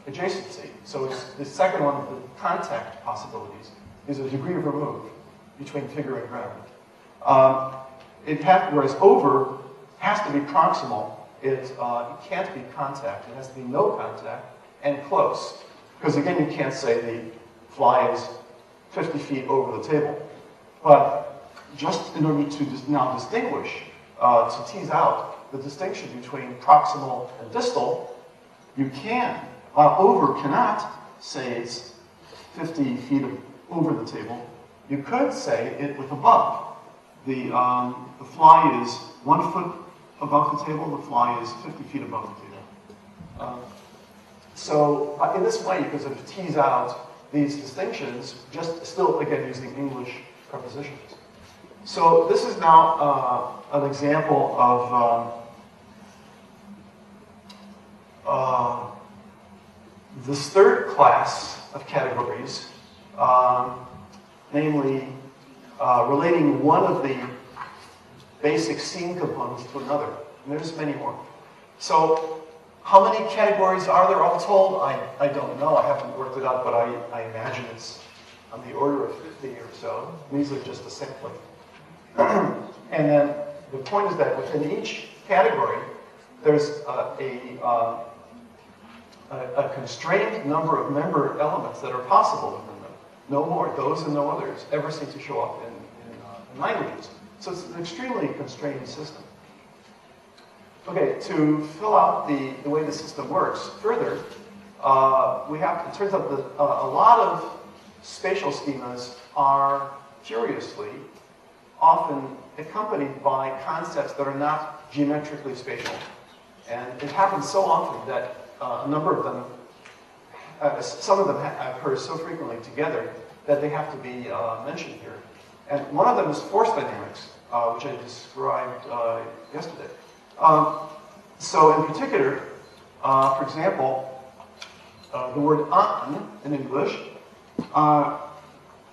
adjacency. So it's the second one of the contact possibilities is a degree of remove between figure and ground. Whereas over has to be proximal. It can't be contact. It has to be no contact and close. Because again, you can't say the fly is 50 feet over the table. But just in order to now distinguish, to tease out the distinction between proximal and distal, you can. Over cannot say it's 50 feet over the table. You could say it with above. The fly is 1 foot above the table. The fly is 50 feet above the table. So in this way, you can sort of tease out these distinctions, just still, again, using English prepositions. So this is now an example of this third class of categories, namely relating one of the basic scene components to another. And there's many more. So how many categories are there all told? I don't know. I haven't worked it out, but I imagine it's on the order of 50 or so. These are just a sampling. And then the point is that within each category, there's a constrained number of member elements that are possible within them. No more. Those and no others ever seem to show up in languages. So it's an extremely constrained system. Okay, to fill out the way the system works further, it turns out that a lot of spatial schemas are, curiously, often accompanied by concepts that are not geometrically spatial. And it happens so often that a number of them, some of them occur so frequently together that they have to be mentioned here. And one of them is force dynamics, which I described yesterday. So in particular, for example, the word on in English,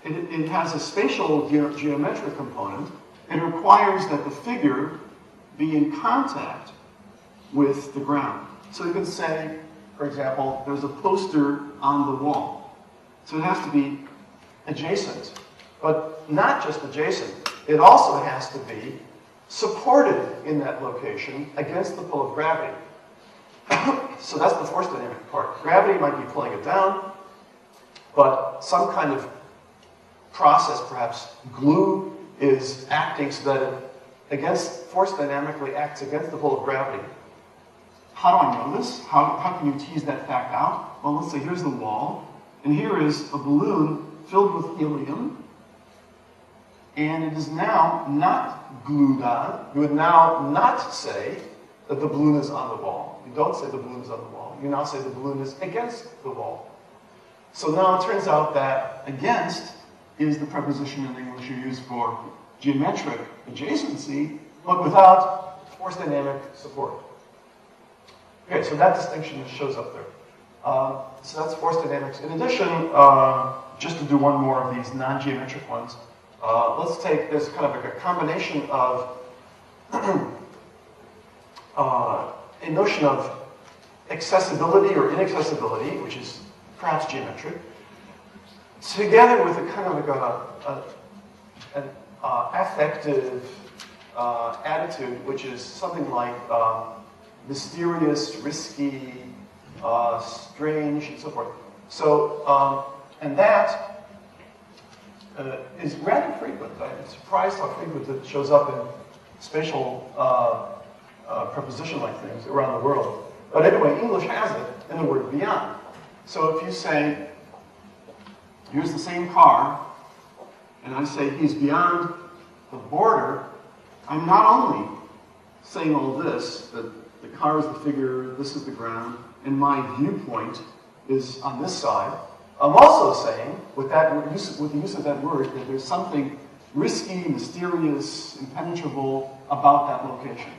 it has a spatial geometric component. It requires that the figure be in contact with the ground. So you can say, for example, there's a poster on the wall. So it has to be adjacent, but not just adjacent. It also has to be supported in that location against the pull of gravity. So that's the force dynamic part. Gravity might be pulling it down, but some kind of process, perhaps glue, is acting so that it force dynamically acts against the pull of gravity. How do I know this? How can you tease that fact out? Well, let's say here's the wall, and here is a balloon filled with helium, and it is now not glued on. You would now not say that the balloon is on the wall. You don't say the balloon is on the wall. You now say the balloon is against the wall. So now it turns out that against is the preposition in English you use for geometric adjacency, but without force dynamic support. Okay, so that distinction shows up there. So that's force dynamics. In addition, just to do one more of these non-geometric ones, let's take this kind of like a combination of a notion of accessibility or inaccessibility, which is perhaps geometric, together with a kind of like an affective attitude, which is something like mysterious, risky, strange, and so forth. So, and that is rather frequent. I'm surprised how frequent it shows up in spatial preposition-like things around the world. But anyway, English has it in the word beyond. So if you say, here's the same car, and I say he's beyond the border, I'm not only saying all this, that the car is the figure, this is the ground, and my viewpoint is on this side. I'm also saying, with the use of that word, that there's something risky, mysterious, impenetrable about that location.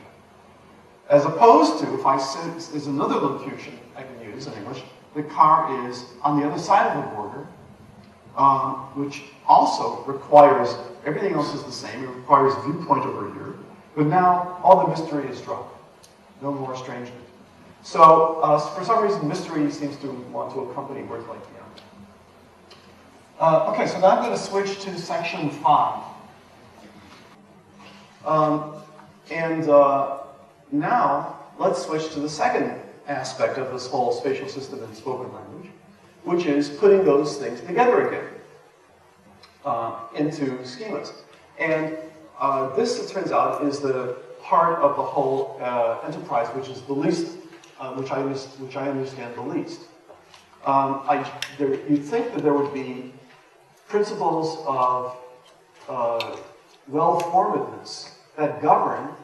As opposed to, if I said, there's another locution I can use in English, the car is on the other side of the border, which also requires, everything else is the same, it requires viewpoint over here, but now all the mystery is dropped. No more strangeness. So, for some reason, mystery seems to want to accompany words like beyond. Okay, so now I'm going to switch to section 5. Now, let's switch to the second aspect of this whole spatial system in spoken language, which is putting those things together again into schemas. And this, it turns out, is the part of the whole enterprise which is the least, which I understand the least. You'd think that there would be principles of well-formedness that govern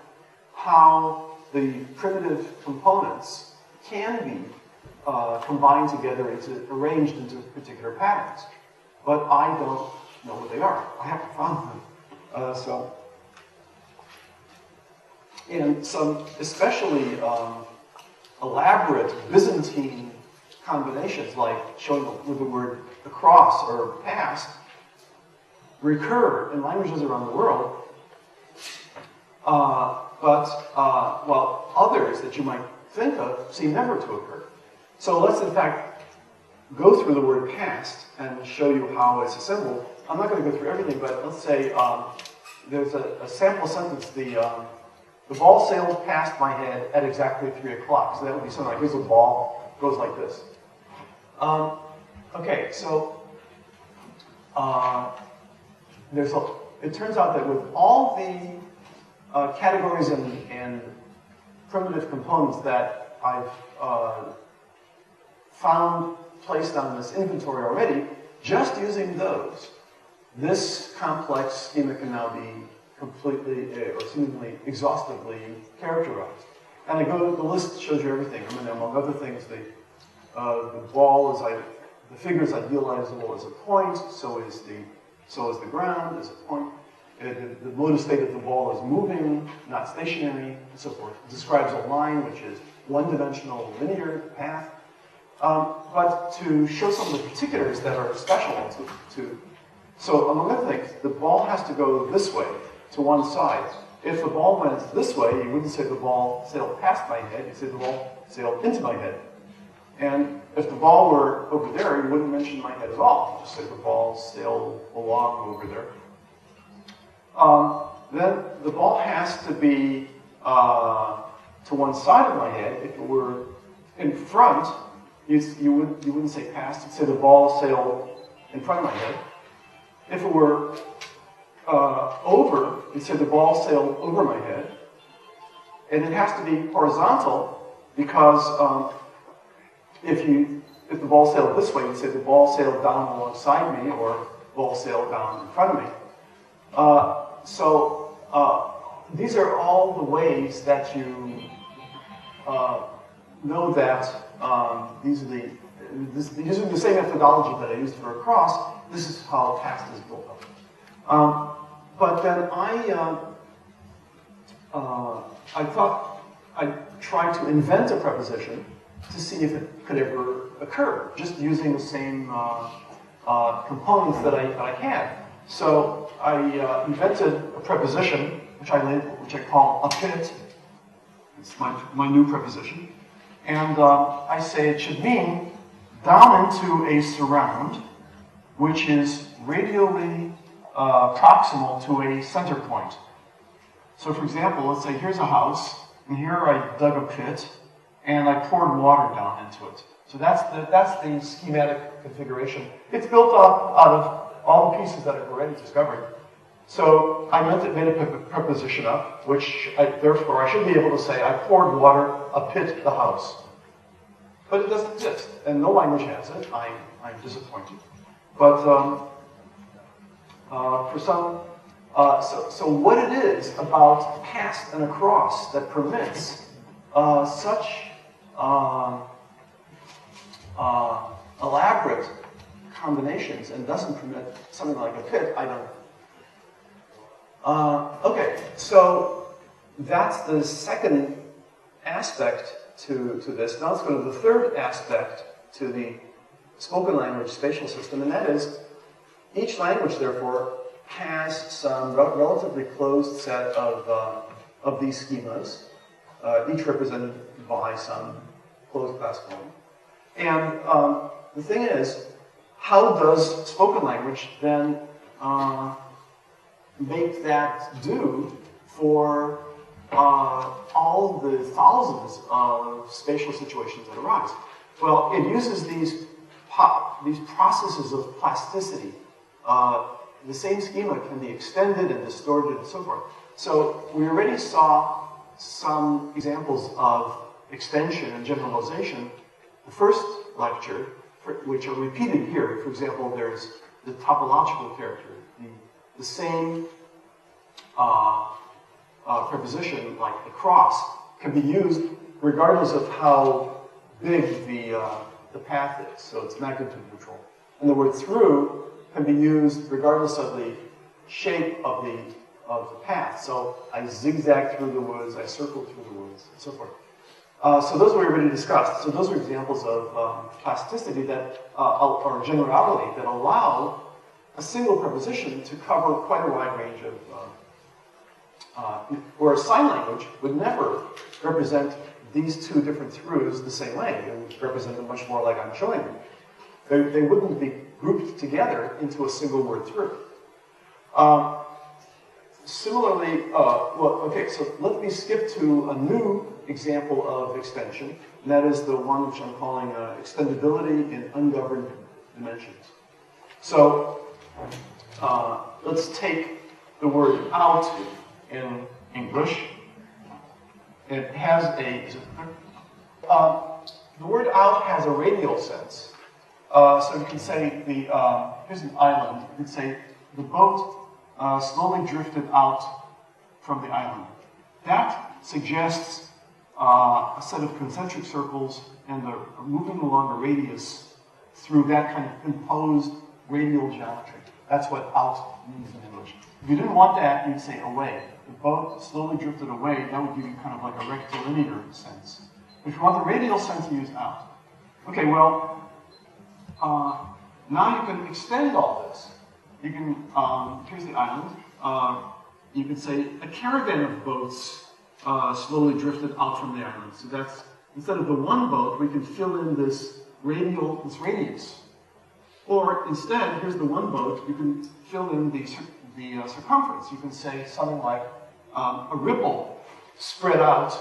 how the primitive components can be combined together, arranged into particular patterns. But I don't know what they are. I haven't found them. And some especially elaborate Byzantine combinations, like showing with the word across or past, recur in languages around the world. While others that you might think of seem never to occur. So let's in fact go through the word past and show you how it's assembled. I'm not going to go through everything, but let's say there's a sample sentence, the ball sailed past my head at exactly 3 o'clock. So that would be something like, here's a ball, goes like this. Okay, so it turns out that with all the categories and primitive components that I've found placed on this inventory already, just using those, this complex schema can now be completely or seemingly exhaustively characterized. And I go to the list, shows you everything. I mean, among other things, the ball is the figure is idealizable as a point. So is the ground as a point. The motor state of the ball is moving, not stationary, and so forth. It describes a line, which is one-dimensional linear path. But to show some of the particulars that are special so among other things, the ball has to go this way, to one side. If the ball went this way, you wouldn't say the ball sailed past my head, you'd say the ball sailed into my head. And if the ball were over there, you wouldn't mention my head at all. You just say the ball sailed along over there. Then the ball has to be to one side of my head. If it were in front, you wouldn't say past, you'd say the ball sailed in front of my head. If it were over, you'd say the ball sailed over my head. And it has to be horizontal because if the ball sailed this way, you'd say the ball sailed down alongside me or ball sailed down in front of me. So these are all the ways that you know that using the same methodology that I used for across, this is how past is built up. But then I thought try to invent a preposition to see if it could ever occur, just using the same components that I had. So I invented a preposition, which I call a pit. It's my new preposition. And I say it should mean down into a surround, which is radially proximal to a center point. So for example, let's say here's a house, and here I dug a pit, and I poured water down into it. So that's the schematic configuration. It's built up out of all the pieces that I've already discovered. So I made a preposition up, which therefore I should be able to say I poured water, a pit, the house. But it doesn't exist, and no language has it. I'm disappointed. But for some, so what it is about past and across that permits such elaborate combinations and doesn't permit something like a pit, I don't know. Okay, so that's the second aspect to this. Now let's go to the third aspect to the spoken language spatial system, and that is each language, therefore, has some relatively closed set of these schemas, each represented by some closed class form. And the thing is, how does spoken language then make that do for all the thousands of spatial situations that arise? Well, it uses these processes of plasticity. The same schema can be extended and distorted and so forth. So we already saw some examples of extension and generalization. The first lecture, which are repeated here, for example, there's the topological character. The same preposition, like across, can be used regardless of how big the path is. So it's magnitude neutral. And the word through can be used regardless of the shape of the path. So I zigzag through the woods, I circle through the woods, and so forth. So those we already discussed. So those are examples of plasticity that, or generality that allow a single preposition to cover quite a wide range of, where a sign language would never represent these two different throughs the same way. It would represent them much more like I'm showing you. They wouldn't be grouped together into a single word through. Similarly, so let me skip to a new example of extension, and that is the one which I'm calling extendability in ungoverned dimensions. So let's take the word out in English. It has the word out has a radial sense. So you can say here's an island. You can say the boat slowly drifted out from the island. That suggests a set of concentric circles and moving along a radius through that kind of imposed radial geometry. That's what out means in English. If you didn't want that, you'd say away. The boat slowly drifted away. That would give you kind of like a rectilinear sense. If you want the radial sense, you use out. Okay, well, now you can extend all this. You can, here's the island. You can say a caravan of boats slowly drifted out from the island. So that's, instead of the one boat, we can fill in this radius. Or instead, here's the one boat, you can fill in the circumference. You can say something like a ripple spread out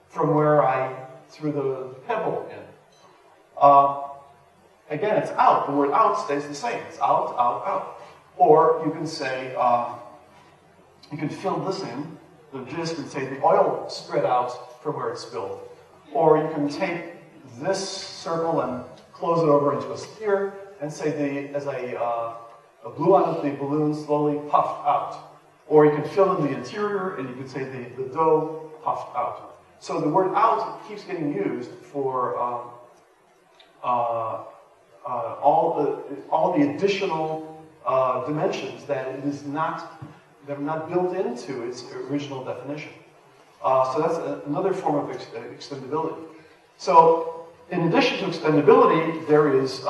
from where I threw the pebble in. Again, it's out. The word out stays the same. It's out, out, out. Or you can say, you can fill this in, the disk, and say the oil spread out from where it spilled. Or you can take this circle and close it over into a sphere and say as I blew out of the balloon slowly puffed out. Or you can fill in the interior and you can say the dough puffed out. So the word out keeps getting used for all the additional dimensions that are not built into its original definition. So that's another form of extendability. So in addition to extendability, there is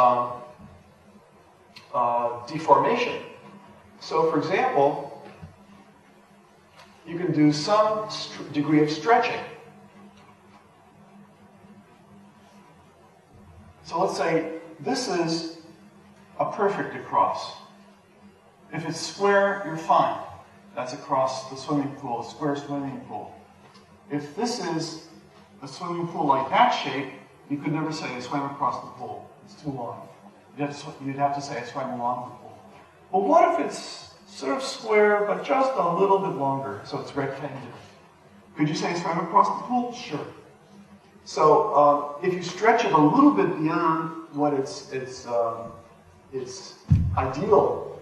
deformation. So for example, you can do some degree of stretching. So let's say this is a perfect across. If it's square, you're fine. That's across the swimming pool, a square swimming pool. If this is a swimming pool like that shape, you could never say I swam across the pool. It's too long. You'd have to say I swam along the pool. But what if it's sort of square, but just a little bit longer, so it's rectangular? Could you say I swam across the pool? Sure. So if you stretch it a little bit beyond what its ideal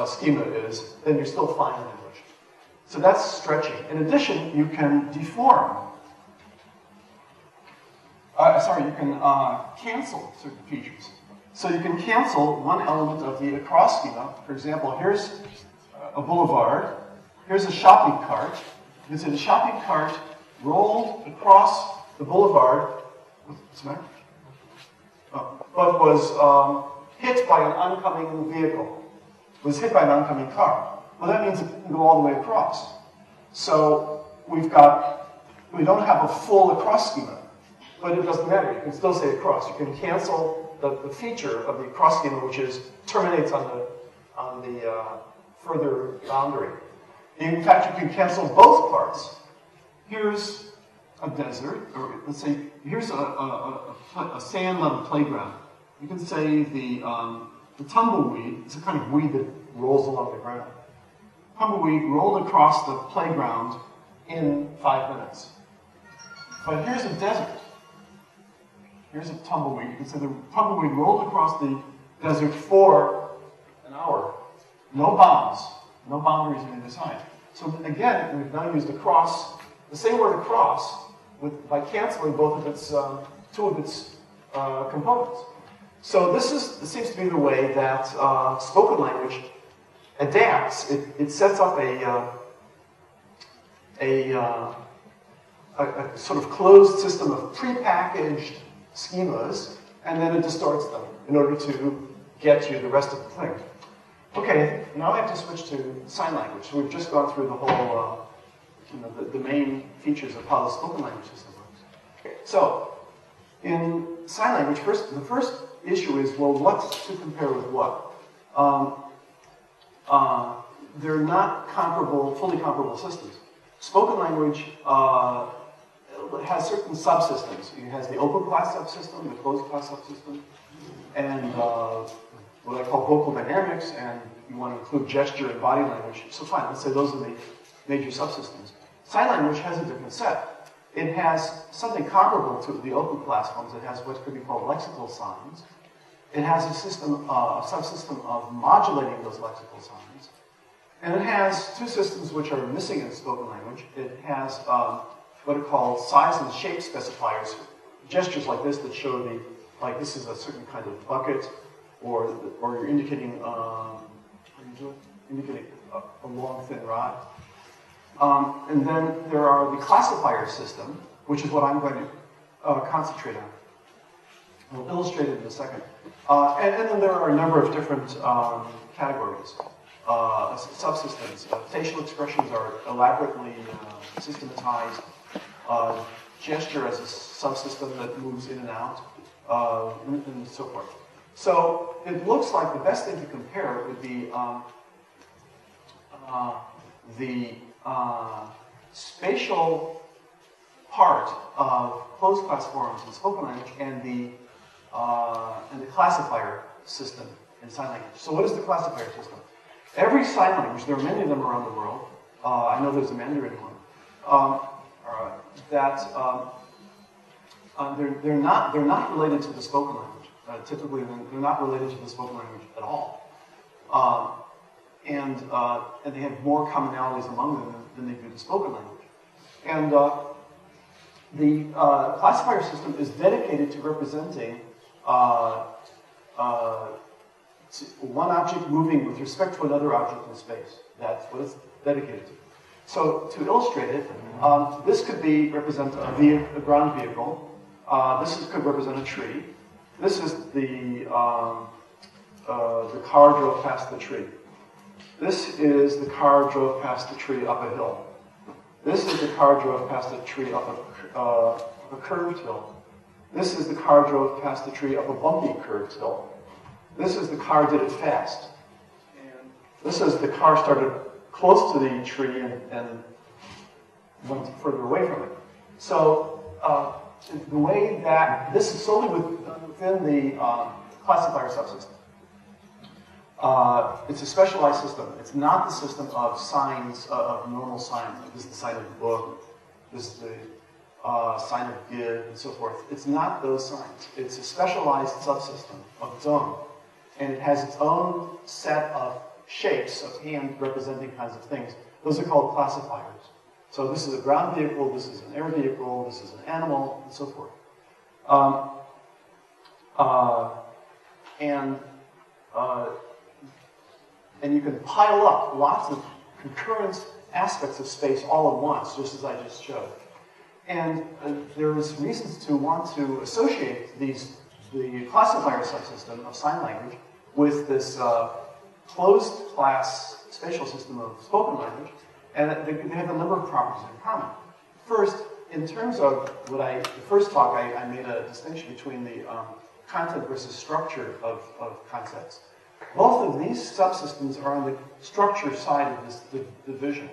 schema is, then you're still fine in English. So that's stretching. In addition, you can deform. You can cancel certain features. So you can cancel one element of the across schema. For example, here's a boulevard. Here's a shopping cart. You can say the shopping cart rolled across the boulevard, what's the matter? But was hit by an oncoming vehicle. Was hit by an oncoming car. Well, that means it can go all the way across. So we don't have a full across schema, but it doesn't matter. You can still say across. You can cancel the feature of the across schema, which terminates on the further boundary. In fact, you can cancel both parts. Here's a desert, or let's say here's a sand-level playground. You can say the tumbleweed is a kind of weed that rolls along the ground. Tumbleweed rolled across the playground in 5 minutes. But here's a desert. Here's a tumbleweed. You can say the tumbleweed rolled across the desert for an hour. No bounds, no boundaries on either side. So again, we've now used across, the same word across, by canceling both of its two of its components. So this seems to be the way that spoken language adapts. It sets up a sort of closed system of prepackaged schemas, and then it distorts them in order to get you the rest of the thing. Okay, now I have to switch to sign language. So we've just gone through the whole, the main features of how the spoken language system works. So, in sign language, the first issue is, well, what to compare with what? They're not fully comparable systems. Spoken language has certain subsystems. It has the open class subsystem, the closed class subsystem, and what I call vocal dynamics, and you want to include gesture and body language. So fine, let's say those are the major subsystems. Sign language has a different set. It has something comparable to the open class ones. It has what could be called lexical signs. It has a subsystem of modulating those lexical signs. And it has two systems which are missing in spoken language. It has what are called size and shape specifiers, gestures like this that show like this is a certain kind of bucket, or you're indicating, indicating a long, thin rod. And then there are the classifier system, which is what I'm going to concentrate on. I'll illustrate it in a second. And then there are a number of different categories, subsystems. Facial expressions are elaborately systematized. Gesture as a subsystem that moves in and out, and so forth. So it looks like the best thing to compare would be the spatial part of closed class forms in spoken language and the classifier system in sign language. So what is the classifier system? Every sign language, there are many of them around the world. I know there's a Mandarin one. They're not related to the spoken language. Typically, they're not related to the spoken language at all. And they have more commonalities among them than they do the spoken language. And the classifier system is dedicated to representing one object moving with respect to another object in space. That's what it's dedicated to. So to illustrate it, this could represent a ground vehicle. Could represent a tree. This is the car drove past the tree. This is the car drove past the tree up a hill. This is the car drove past the tree up a curved hill. This is the car drove past the tree up a bumpy curved hill. This is the car did it fast. And this is the car started close to the tree and went further away from it. So the way that this is solely within the classifier subsystem. It's a specialized system. It's not the system of signs, of normal signs. This is the sign of the book. This is the sign of give, and so forth. It's not those signs. It's a specialized subsystem of its own. And it has its own set of shapes of hand representing kinds of things. Those are called classifiers. So this is a ground vehicle, this is an air vehicle, this is an animal, and so forth. And you can pile up lots of concurrent aspects of space all at once, just as I just showed. And there's reasons to want to associate the classifier subsystem of sign language with this closed class spatial system of spoken language, and they have a number of properties in common. First, in terms of the first talk, I made a distinction between the content versus structure of concepts. Both of these subsystems are on the structure side of this division.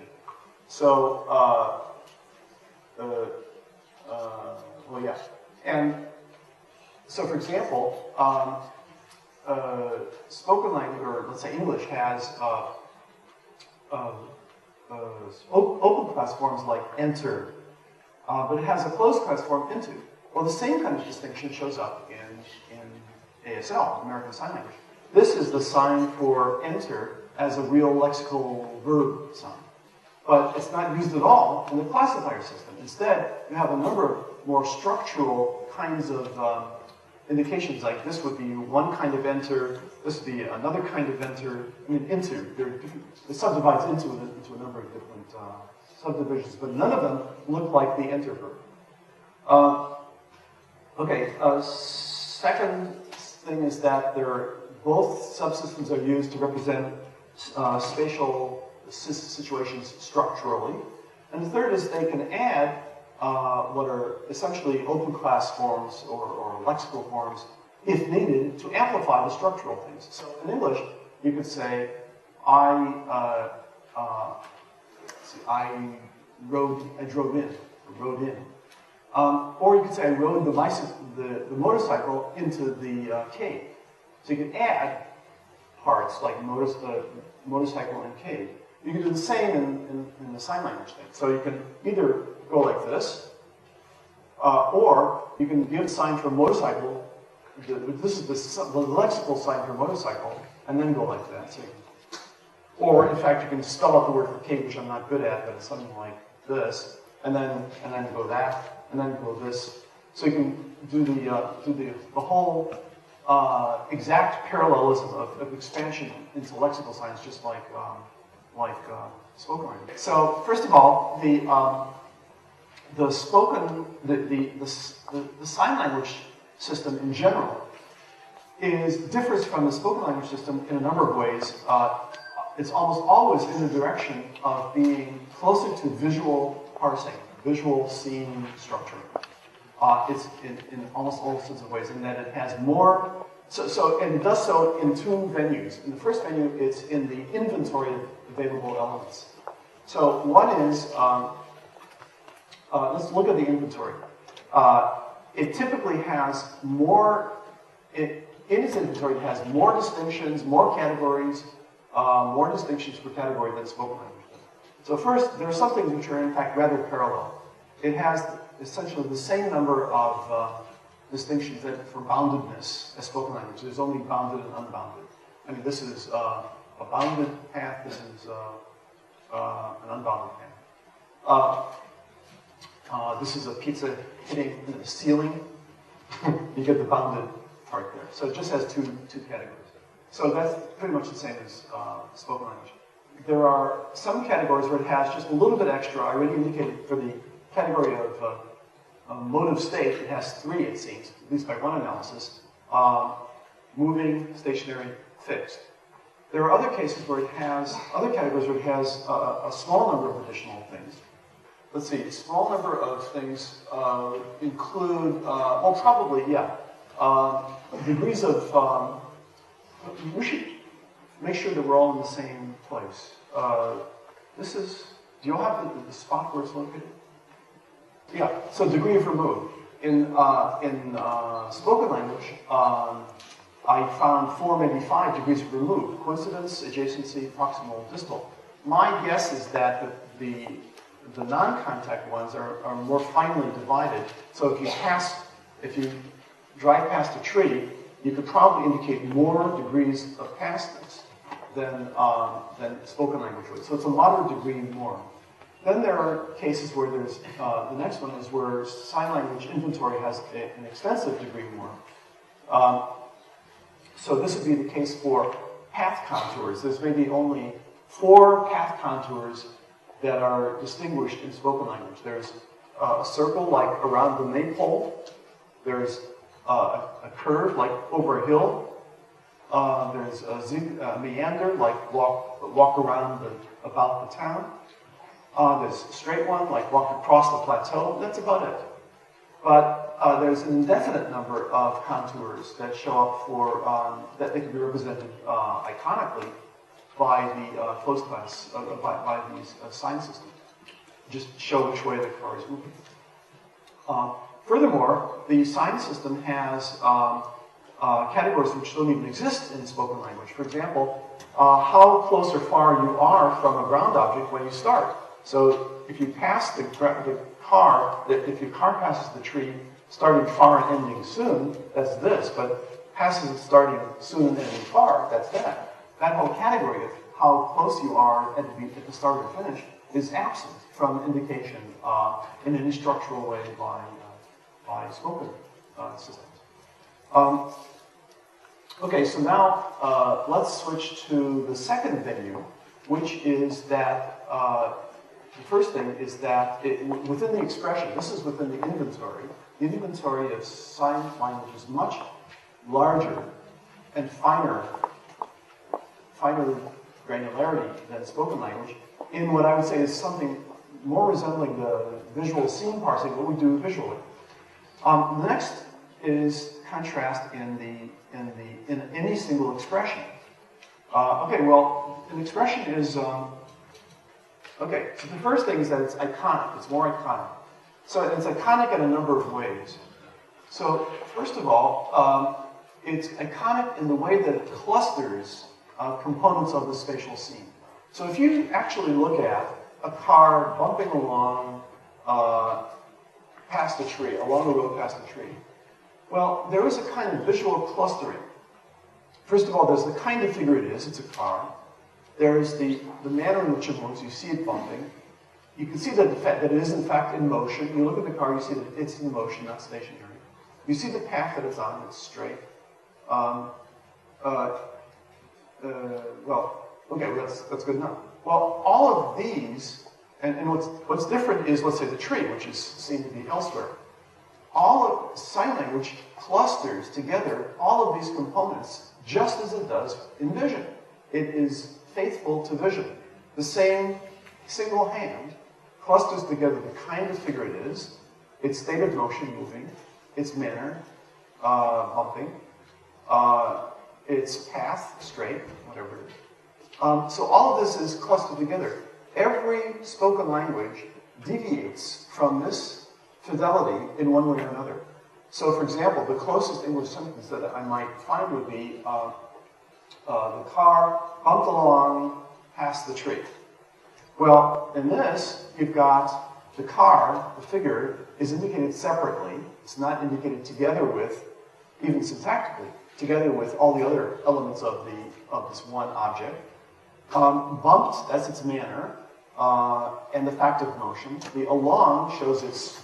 So, and so for example, spoken language, or let's say English, has open class forms like enter, but it has a closed class form into. Well, the same kind of distinction shows up in ASL, American Sign Language. This is the sign for enter as a real lexical verb sign. But it's not used at all in the classifier system. Instead, you have a number of more structural kinds of indications, like this would be one kind of enter, this would be another kind of enter, into. It subdivides into a number of different subdivisions, but none of them look like the enter verb. Second thing is that both subsystems are used to represent spatial situations structurally. And the third is they can add what are essentially open class forms or lexical forms, if needed, to amplify the structural things. So in English, you could say, I drove in, rode in. Or you could say, I rode the motorcycle into the cave. So you can add parts like motorcycle and cave. You can do the same in the sign language thing. So you can either go like this, or you can give a sign for motorcycle. This is the lexical sign for motorcycle, and then go like that. So or in fact, you can spell out the word for cave, which I'm not good at, but it's something like this, and then go that, and then go this. So you can do the whole exact parallelism of expansion into lexical signs, just like spoken language. So first of all, the sign language system in general differs from the spoken language system in a number of ways. It's almost always in the direction of being closer to visual parsing, visual scene structure. It's in almost all sorts of ways, in that it has more. And it does so in two venues. In the first venue, it's in the inventory of available elements. So one is, let's look at the inventory. It typically has more, in its inventory, it has more distinctions, more categories, more distinctions per category than spoken language does. So first, there are some things which are in fact rather parallel. It has essentially the same number of distinctions for boundedness as spoken language. There's only bounded and unbounded. I mean, this is a bounded path, this is an unbounded path. This is a pizza hitting the ceiling. You get the bounded part there. So it just has two categories. So that's pretty much the same as spoken language. there are some categories where it has just a little bit extra. I already indicated for the category of motive state, it has 3, it seems, at least by one analysis. Moving, stationary, fixed. There are other cases where it has, other categories where it has a small number of additional things. Let's see, a small number of things include, well, probably, yeah, degrees of, we should make sure that we're all in the same place. This is, do you all have the spot where it's located? Yeah, so degree of remove. In spoken language, I found 4, maybe 5 degrees of remove. Coincidence, adjacency, proximal, distal. My guess is that the non-contact ones are more finely divided. So if you drive past a tree, you could probably indicate more degrees of pastness than spoken language would. So it's a moderate degree more. Then there are cases where there's, the next one is where sign language inventory has an extensive degree more. So this would be the case for path contours. There's maybe only 4 path contours that are distinguished in spoken language. There's a circle like around the maypole. There's a curve like over a hill. There's a meander like walk around about the town. There's a straight one like walk across the plateau. That's about it. But there's an indefinite number of contours that show up for, that they can be represented iconically by the closed class, by these sign systems. Just show which way the car is moving. Furthermore, the sign system has categories which don't even exist in spoken language. For example, how close or far you are from a ground object when you start. So if you pass the car, if your car passes the tree starting far and ending soon, that's this. But passes it starting soon and ending far, that's that. That whole category of how close you are at the start or finish is absent from indication in any structural way by spoken systems. Okay, so now let's switch to the second venue, which is that the first thing is that within the expression, this is within the inventory of sign language is much larger and finer granularity than spoken language in what I would say is something more resembling the visual scene parsing, what we do visually. The next is contrast in any single expression. Okay, well, an expression is okay. So the first thing is that it's iconic. It's more iconic. So it's iconic in a number of ways. So first of all, it's iconic in the way that it clusters components of the spatial scene. So if you actually look at a car bumping along past a tree, along the road past a tree, well, there is a kind of visual clustering. First of all, there's the kind of figure it is. It's a car. There is the manner in which it moves. You see it bumping. You can see that it is, in fact, in motion. You look at the car, you see that it's in motion, not stationary. You see the path that it's on. It's straight. Well, okay, that's good enough. Well, all of these, and what's different is, let's say, the tree, which is seen to be elsewhere. All of sign language clusters together all of these components just as it does in vision. It is faithful to vision. The same single hand clusters together the kind of figure it is, its state of motion moving, its manner bumping, its path straight, whatever it is. So all of this is clustered together. Every spoken language deviates from this fidelity in one way or another. So, for example, the closest English sentence that I might find would be the car bumped along past the tree. Well, in this, you've got the car, the figure, is indicated separately. It's not indicated together with, even syntactically, together with all the other elements of this one object. Bumped, that's its manner, and the fact of motion. The along shows its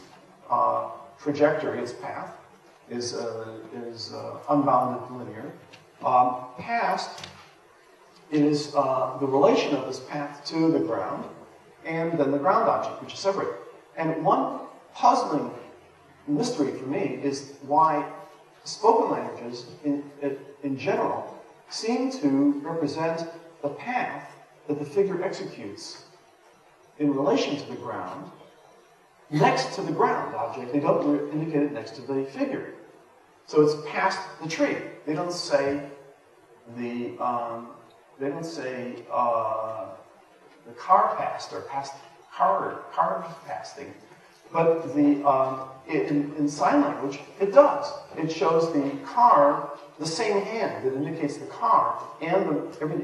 trajectory, its path, is unbounded linear. Past is the relation of this path to the ground, and then the ground object, which is separate. And one puzzling mystery for me is why spoken languages in general seem to represent the path that the figure executes in relation to the ground next to the ground object. They don't indicate it next to the figure. So it's past the tree. They don't say the car passed or past car passing. But in sign language, it does. It shows the car, the same hand that indicates the car, and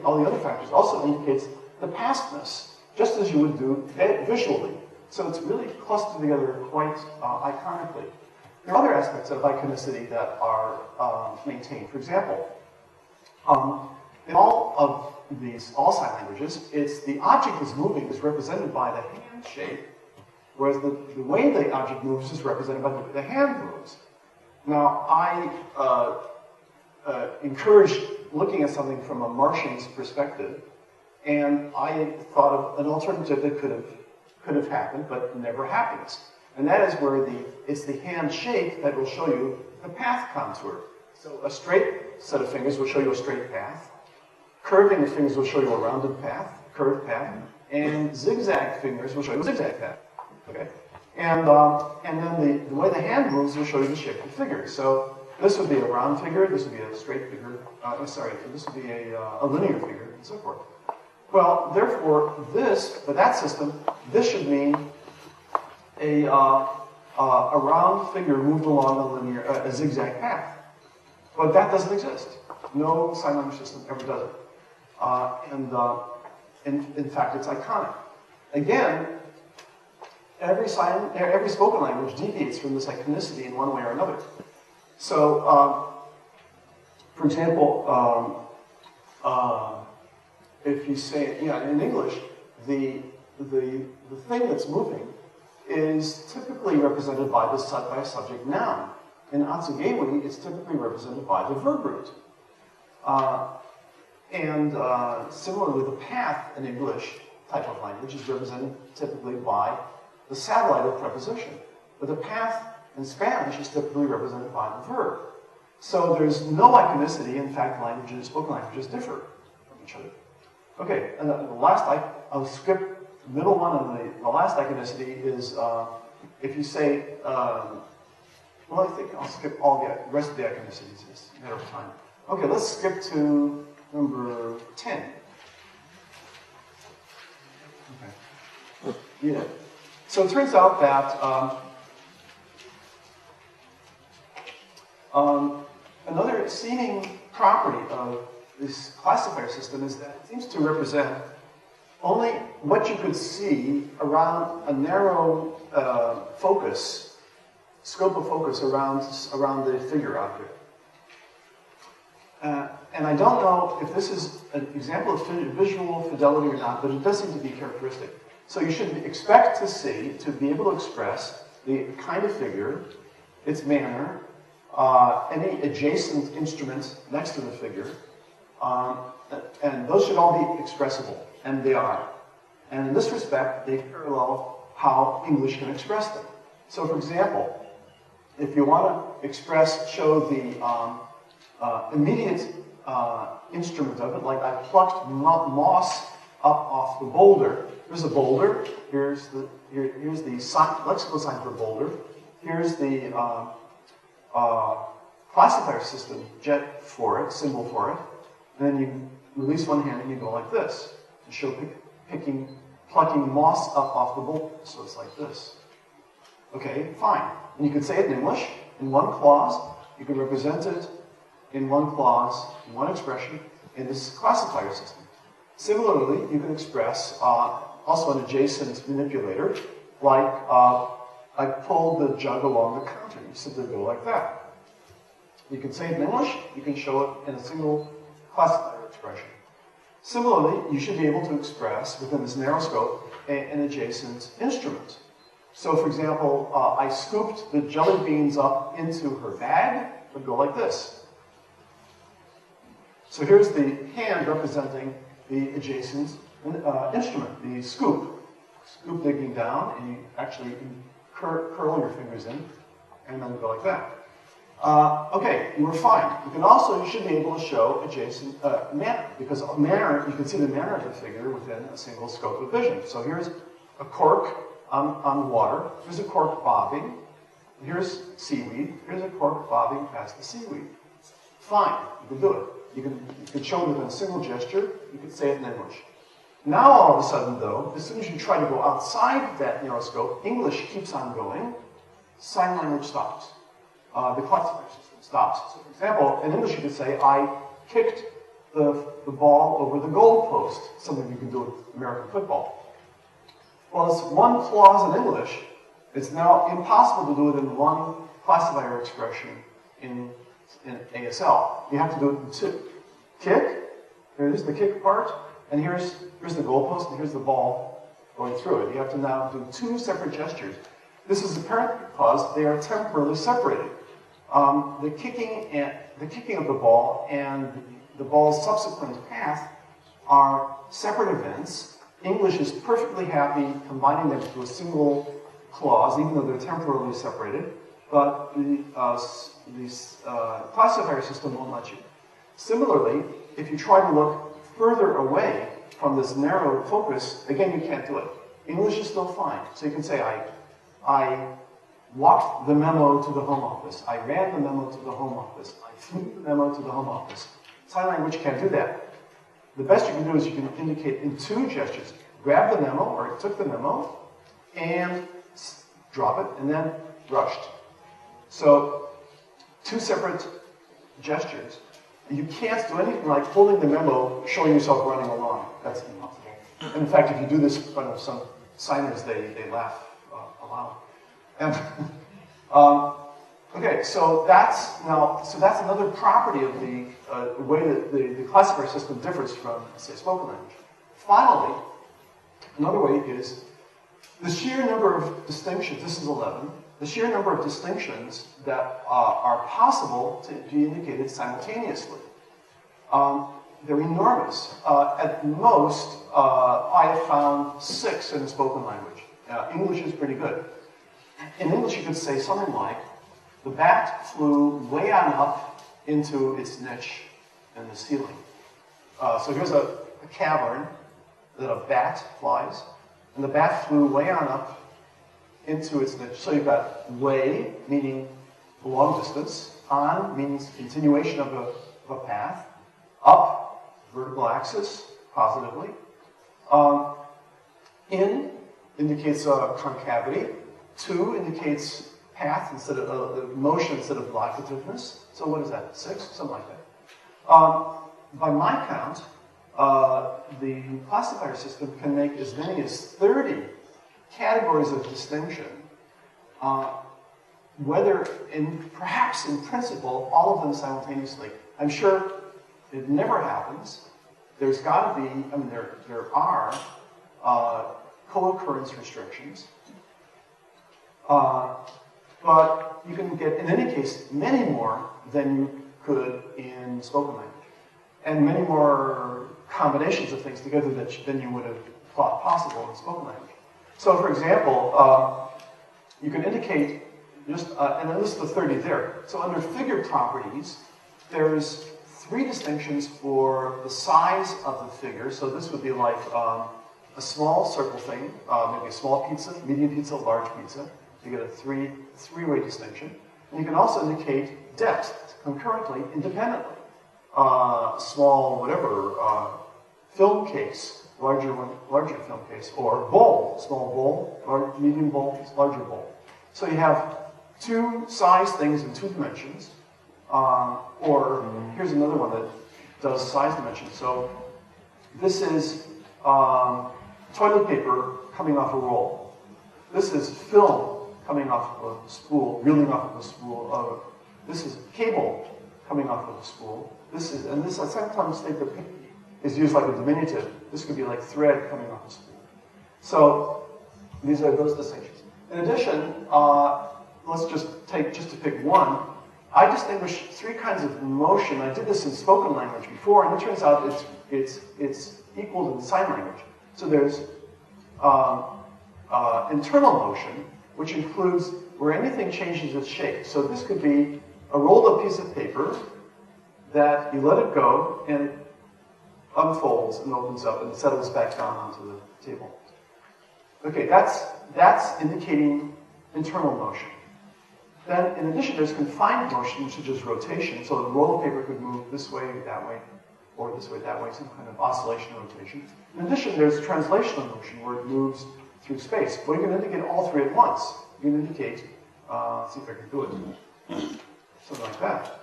all the other factors also indicates the pastness, just as you would do visually. So it's really clustered together quite iconically. There are other aspects of iconicity that are maintained. For example, in all of all sign languages, it's the object that's moving is represented by the hand shape, whereas the way the object moves is represented by the way the hand moves. Now, I encourage looking at something from a Martian's perspective, and I thought of an alternative that could have happened, but never happens. And that is where it's the hand shape that will show you the path contour. So a straight set of fingers will show you a straight path. Curving the fingers will show you a rounded path, curved path, and zigzag fingers will show you a zigzag path. Okay, and then the way the hand moves will show you the shape of the figure. So this would be a round figure. This would be a straight figure. This would be a linear figure, and so forth. Well, therefore, for that system, this should mean a round figure moved along a zigzag path. But that doesn't exist. No sign language system ever does it. In fact, it's iconic. Again, every spoken language deviates from this iconicity in one way or another. So, for example, if you say, in English, the thing that's moving is typically represented by a subject noun. In Atsugewi, it's typically represented by the verb root. Similarly, the path in English type of language is represented typically by the satellite of preposition. But the path in Spanish is typically represented by the verb. So there's no iconicity. In fact, spoken languages differ from each other. Okay, and the last, I'll skip the middle one, and the last iconicity is if you say, I think I'll skip all the rest of the iconicities. It's a matter of time. Okay, let's skip to number 10. Okay. Yeah. So it turns out that another seeming property of this classifier system is that it seems to represent only what you could see around a narrow scope of focus around the figure object. And I don't know if this is an example of visual fidelity or not, but it does seem to be characteristic. So you should expect to be able to express the kind of figure, its manner, any adjacent instrument next to the figure, and those should all be expressible, and they are. And in this respect, they parallel how English can express them. So for example, if you want to show the immediate instrument of it, like I plucked moss up off the boulder. Here's a boulder. Here's the lexical sign for boulder. Here's the classifier system symbol for it. And then you release one hand and you go like this to show plucking moss up off the boulder. So it's like this. Okay, fine. And you could say it in English in one clause. You can represent it in one clause, in one expression, in this classifier system. Similarly, you can express also an adjacent manipulator, like I pulled the jug along the counter. You simply go like that. You can say it in English. You can show it in a single classifier expression. Similarly, you should be able to express, within this narrow scope, an adjacent instrument. So, for example, I scooped the jelly beans up into her bag. It would go like this. So here's the hand representing the adjacent instrument, the scoop. Scoop digging down, and you actually curl your fingers in, and then go like that. Okay, you were fine. You should be able to show adjacent manner, because manner, you can see the manner of the figure within a single scope of vision. So here's a cork on water. Here's a cork bobbing. Here's seaweed. Here's a cork bobbing past the seaweed. Fine, you can do it. You can show it within a single gesture. You can say it in English. Now, all of a sudden, though, as soon as you try to go outside that narrow scope, English keeps on going. Sign language stops. The classifier system stops. So, for example, in English, you could say, I kicked the ball over the goal post, something you can do with American football. Well, it's one clause in English. It's now impossible to do it in one classifier expression in ASL. You have to do it in two. Kick, here's the kick part, and here's the goalpost, and here's the ball going through it. You have to now do two separate gestures. This is apparent because they are temporally separated. The kicking of the ball and the ball's subsequent path are separate events. English is perfectly happy combining them into a single clause, even though they're temporarily separated, but the classifier system won't let you. Similarly, if you try to look further away from this narrow focus, again, you can't do it. English is still fine. So you can say, I walked the memo to the home office. I ran the memo to the home office. I flew the memo to the home office. Sign language can't do that. The best you can do is you can indicate in two gestures. Grab the memo, or took the memo, and drop it, and then rushed. So, two separate gestures. You can't do anything like holding the memo, showing yourself running along. That's impossible. And in fact, if you do this in front of some signers, they laugh aloud. And, okay, so that's another property of the way that the classifier system differs from, say, spoken language. Finally, another way is the sheer number of distinctions. This is 11. The sheer number of distinctions that are possible to be indicated simultaneously. They're enormous. At most, I have found 6 in the spoken language. English is pretty good. In English, you could say something like, the bat flew way on up into its niche in the ceiling. So here's a cavern that a bat flies, and the bat flew way on up into its niche. So you've got way, meaning a long distance, on means continuation of a path, up, vertical axis, positively. In indicates concavity. To indicates path instead of motion instead of locativeness. So what is that? 6, something like that. By my count, the classifier system can make as many as 30 categories of distinction. Perhaps in principle, all of them simultaneously. I'm sure it never happens. There's got to be. I mean, there are co-occurrence restrictions. But you can get, in any case, many more than you could in spoken language. And many more combinations of things together than you would have thought possible in spoken language. So, for example, you can indicate, and then this is the 30 there. So under figure properties, there's 3 distinctions for the size of the figure. So this would be like a small circle thing, maybe a small pizza, medium pizza, large pizza. You get a three-way distinction. And you can also indicate depth concurrently, independently. Small, whatever, film case, larger film case, or bowl, small bowl, medium bowl, larger bowl. So you have 2 size things in 2 dimensions. Or here's another one that does size dimensions. So this is toilet paper coming off a roll. This is film coming off of a spool, reeling off of a spool. This is cable coming off of a spool. I sometimes think that is used like a diminutive. This could be like thread coming off a spool. So these are those distinctions. In addition, let's just to pick one. I distinguish 3 kinds of motion. I did this in spoken language before, and it turns out it's equal to the sign language. So there's internal motion, which includes where anything changes its shape. So this could be a rolled up piece of paper that you let it go and it unfolds and opens up and settles back down onto the table. Okay, that's indicating internal motion. Then, in addition, there's confined motion, such as rotation. So the roll of paper could move this way, that way, or this way, that way, some kind of oscillation rotation. In addition, there's translational motion, where it moves through space. Well, you can indicate all three at once. You can indicate, let's see if I can do it, something like that.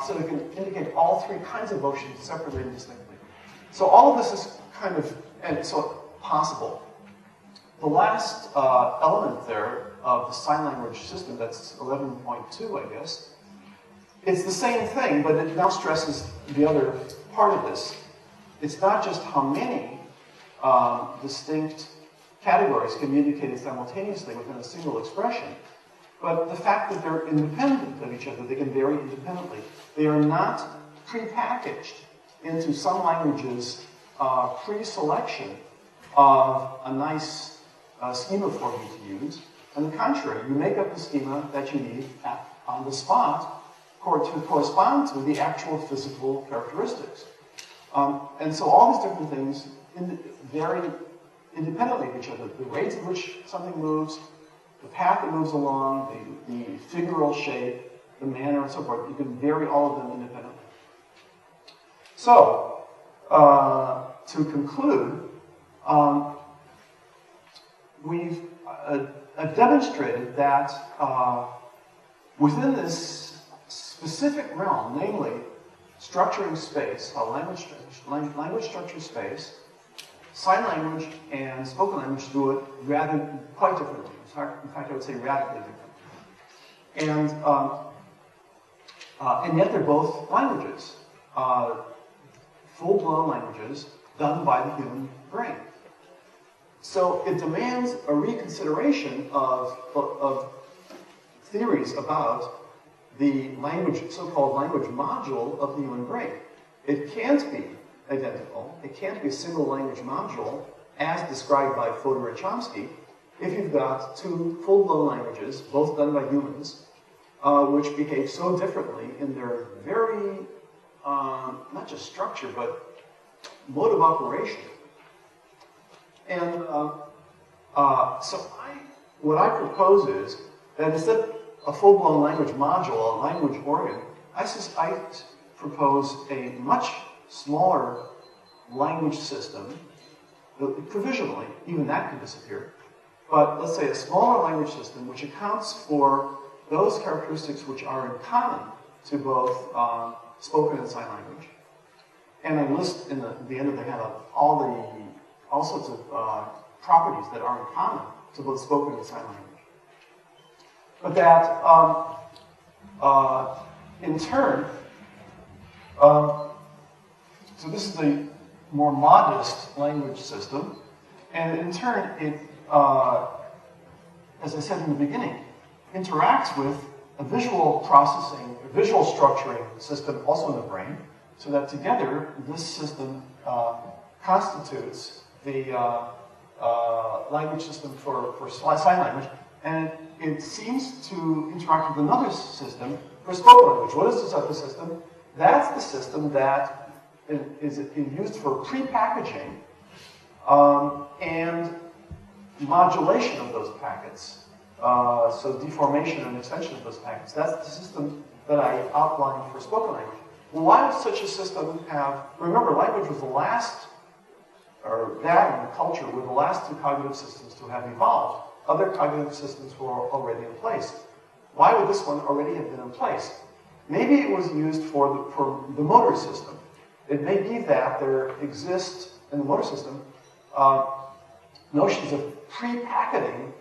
So you can indicate all three kinds of motions separately and distinctly. So all of this is kind of, and so possible. The last element there of the sign language system, that's 11.2, I guess, it's the same thing, but it now stresses the other part of this. It's not just how many distinct categories can be indicated simultaneously within a single expression, but the fact that they're independent of each other, they can vary independently. They are not prepackaged into some languages' pre-selection of a nice schema for you to use. On the contrary, you make up the schema that you need on the spot to correspond to the actual physical characteristics. And so all these different things vary independently of each other. The rates at which something moves, the path it moves along, the figural shape, the manner, and so forth, you can vary all of them independently. So, to conclude, we've demonstrated that within this specific realm, namely structuring space, how language structures space, sign language and spoken language do it quite differently. In fact, I would say radically different. And yet they're both languages, full-blown languages done by the human brain. So it demands a reconsideration of theories about the language, so-called language module of the human brain. It can't be identical. It can't be a single language module as described by Fodor and Chomsky if you've got two full-blown languages, both done by humans, which behave so differently in their very, not just structure, but mode of operation. And what I propose is that instead of a full-blown language module, a language organ, I propose a much smaller language system, provisionally, even that can disappear, but let's say a smaller language system which accounts for those characteristics which are in common to both spoken and sign language. And I list in the end of the handout all sorts of properties that are in common to both spoken and sign language. But that, in turn, so this is the more modest language system, and in turn, it, as I said in the beginning, interacts with a visual processing, a visual structuring system also in the brain, so that together, this system constitutes the language system for sign language, and it seems to interact with another system for spoken language. What is this other system? That's the system that is used for prepackaging and modulation of those packets. So deformation and extension of those packets. That's the system that I outlined for spoken language. Well, why would such a system have, remember, language was the last, or that and culture were the last two cognitive systems to have evolved. Other cognitive systems were already in place. Why would this one already have been in place? Maybe it was used for the motor system. It may be that there exist in the motor system notions of pre-packeting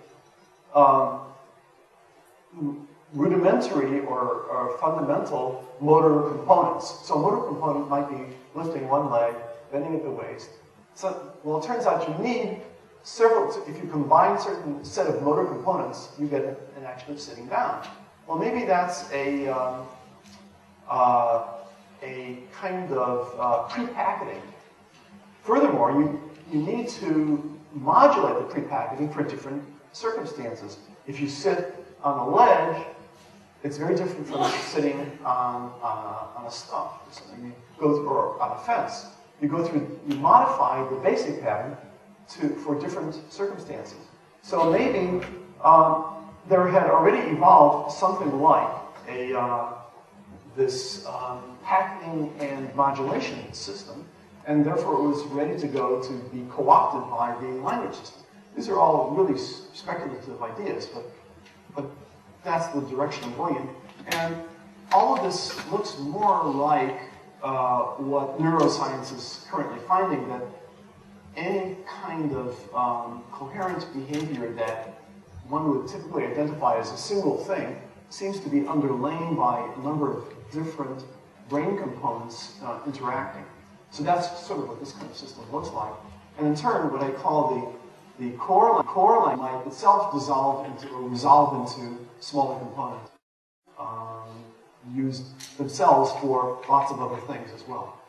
rudimentary or fundamental motor components. So a motor component might be lifting one leg, bending at the waist. So, well, it turns out you need several, if you combine certain set of motor components, you get an action of sitting down. Well, maybe that's a kind of pre-packeting Furthermore, you need to modulate the prepackaging for different circumstances. If you sit on a ledge, it's very different from sitting on a stump or on a fence. You modify the basic pattern for different circumstances. So maybe there had already evolved something like this packing and modulation system, and therefore it was ready to go to be co-opted by the language system. These are all really speculative ideas, but that's the direction I'm going in. And all of this looks more like what neuroscience is currently finding, that any kind of coherent behavior that one would typically identify as a single thing seems to be underlain by a number of different brain components interacting. So that's sort of what this kind of system looks like. And in turn, what I call the core line might itself dissolve into or resolve into smaller components used themselves for lots of other things as well.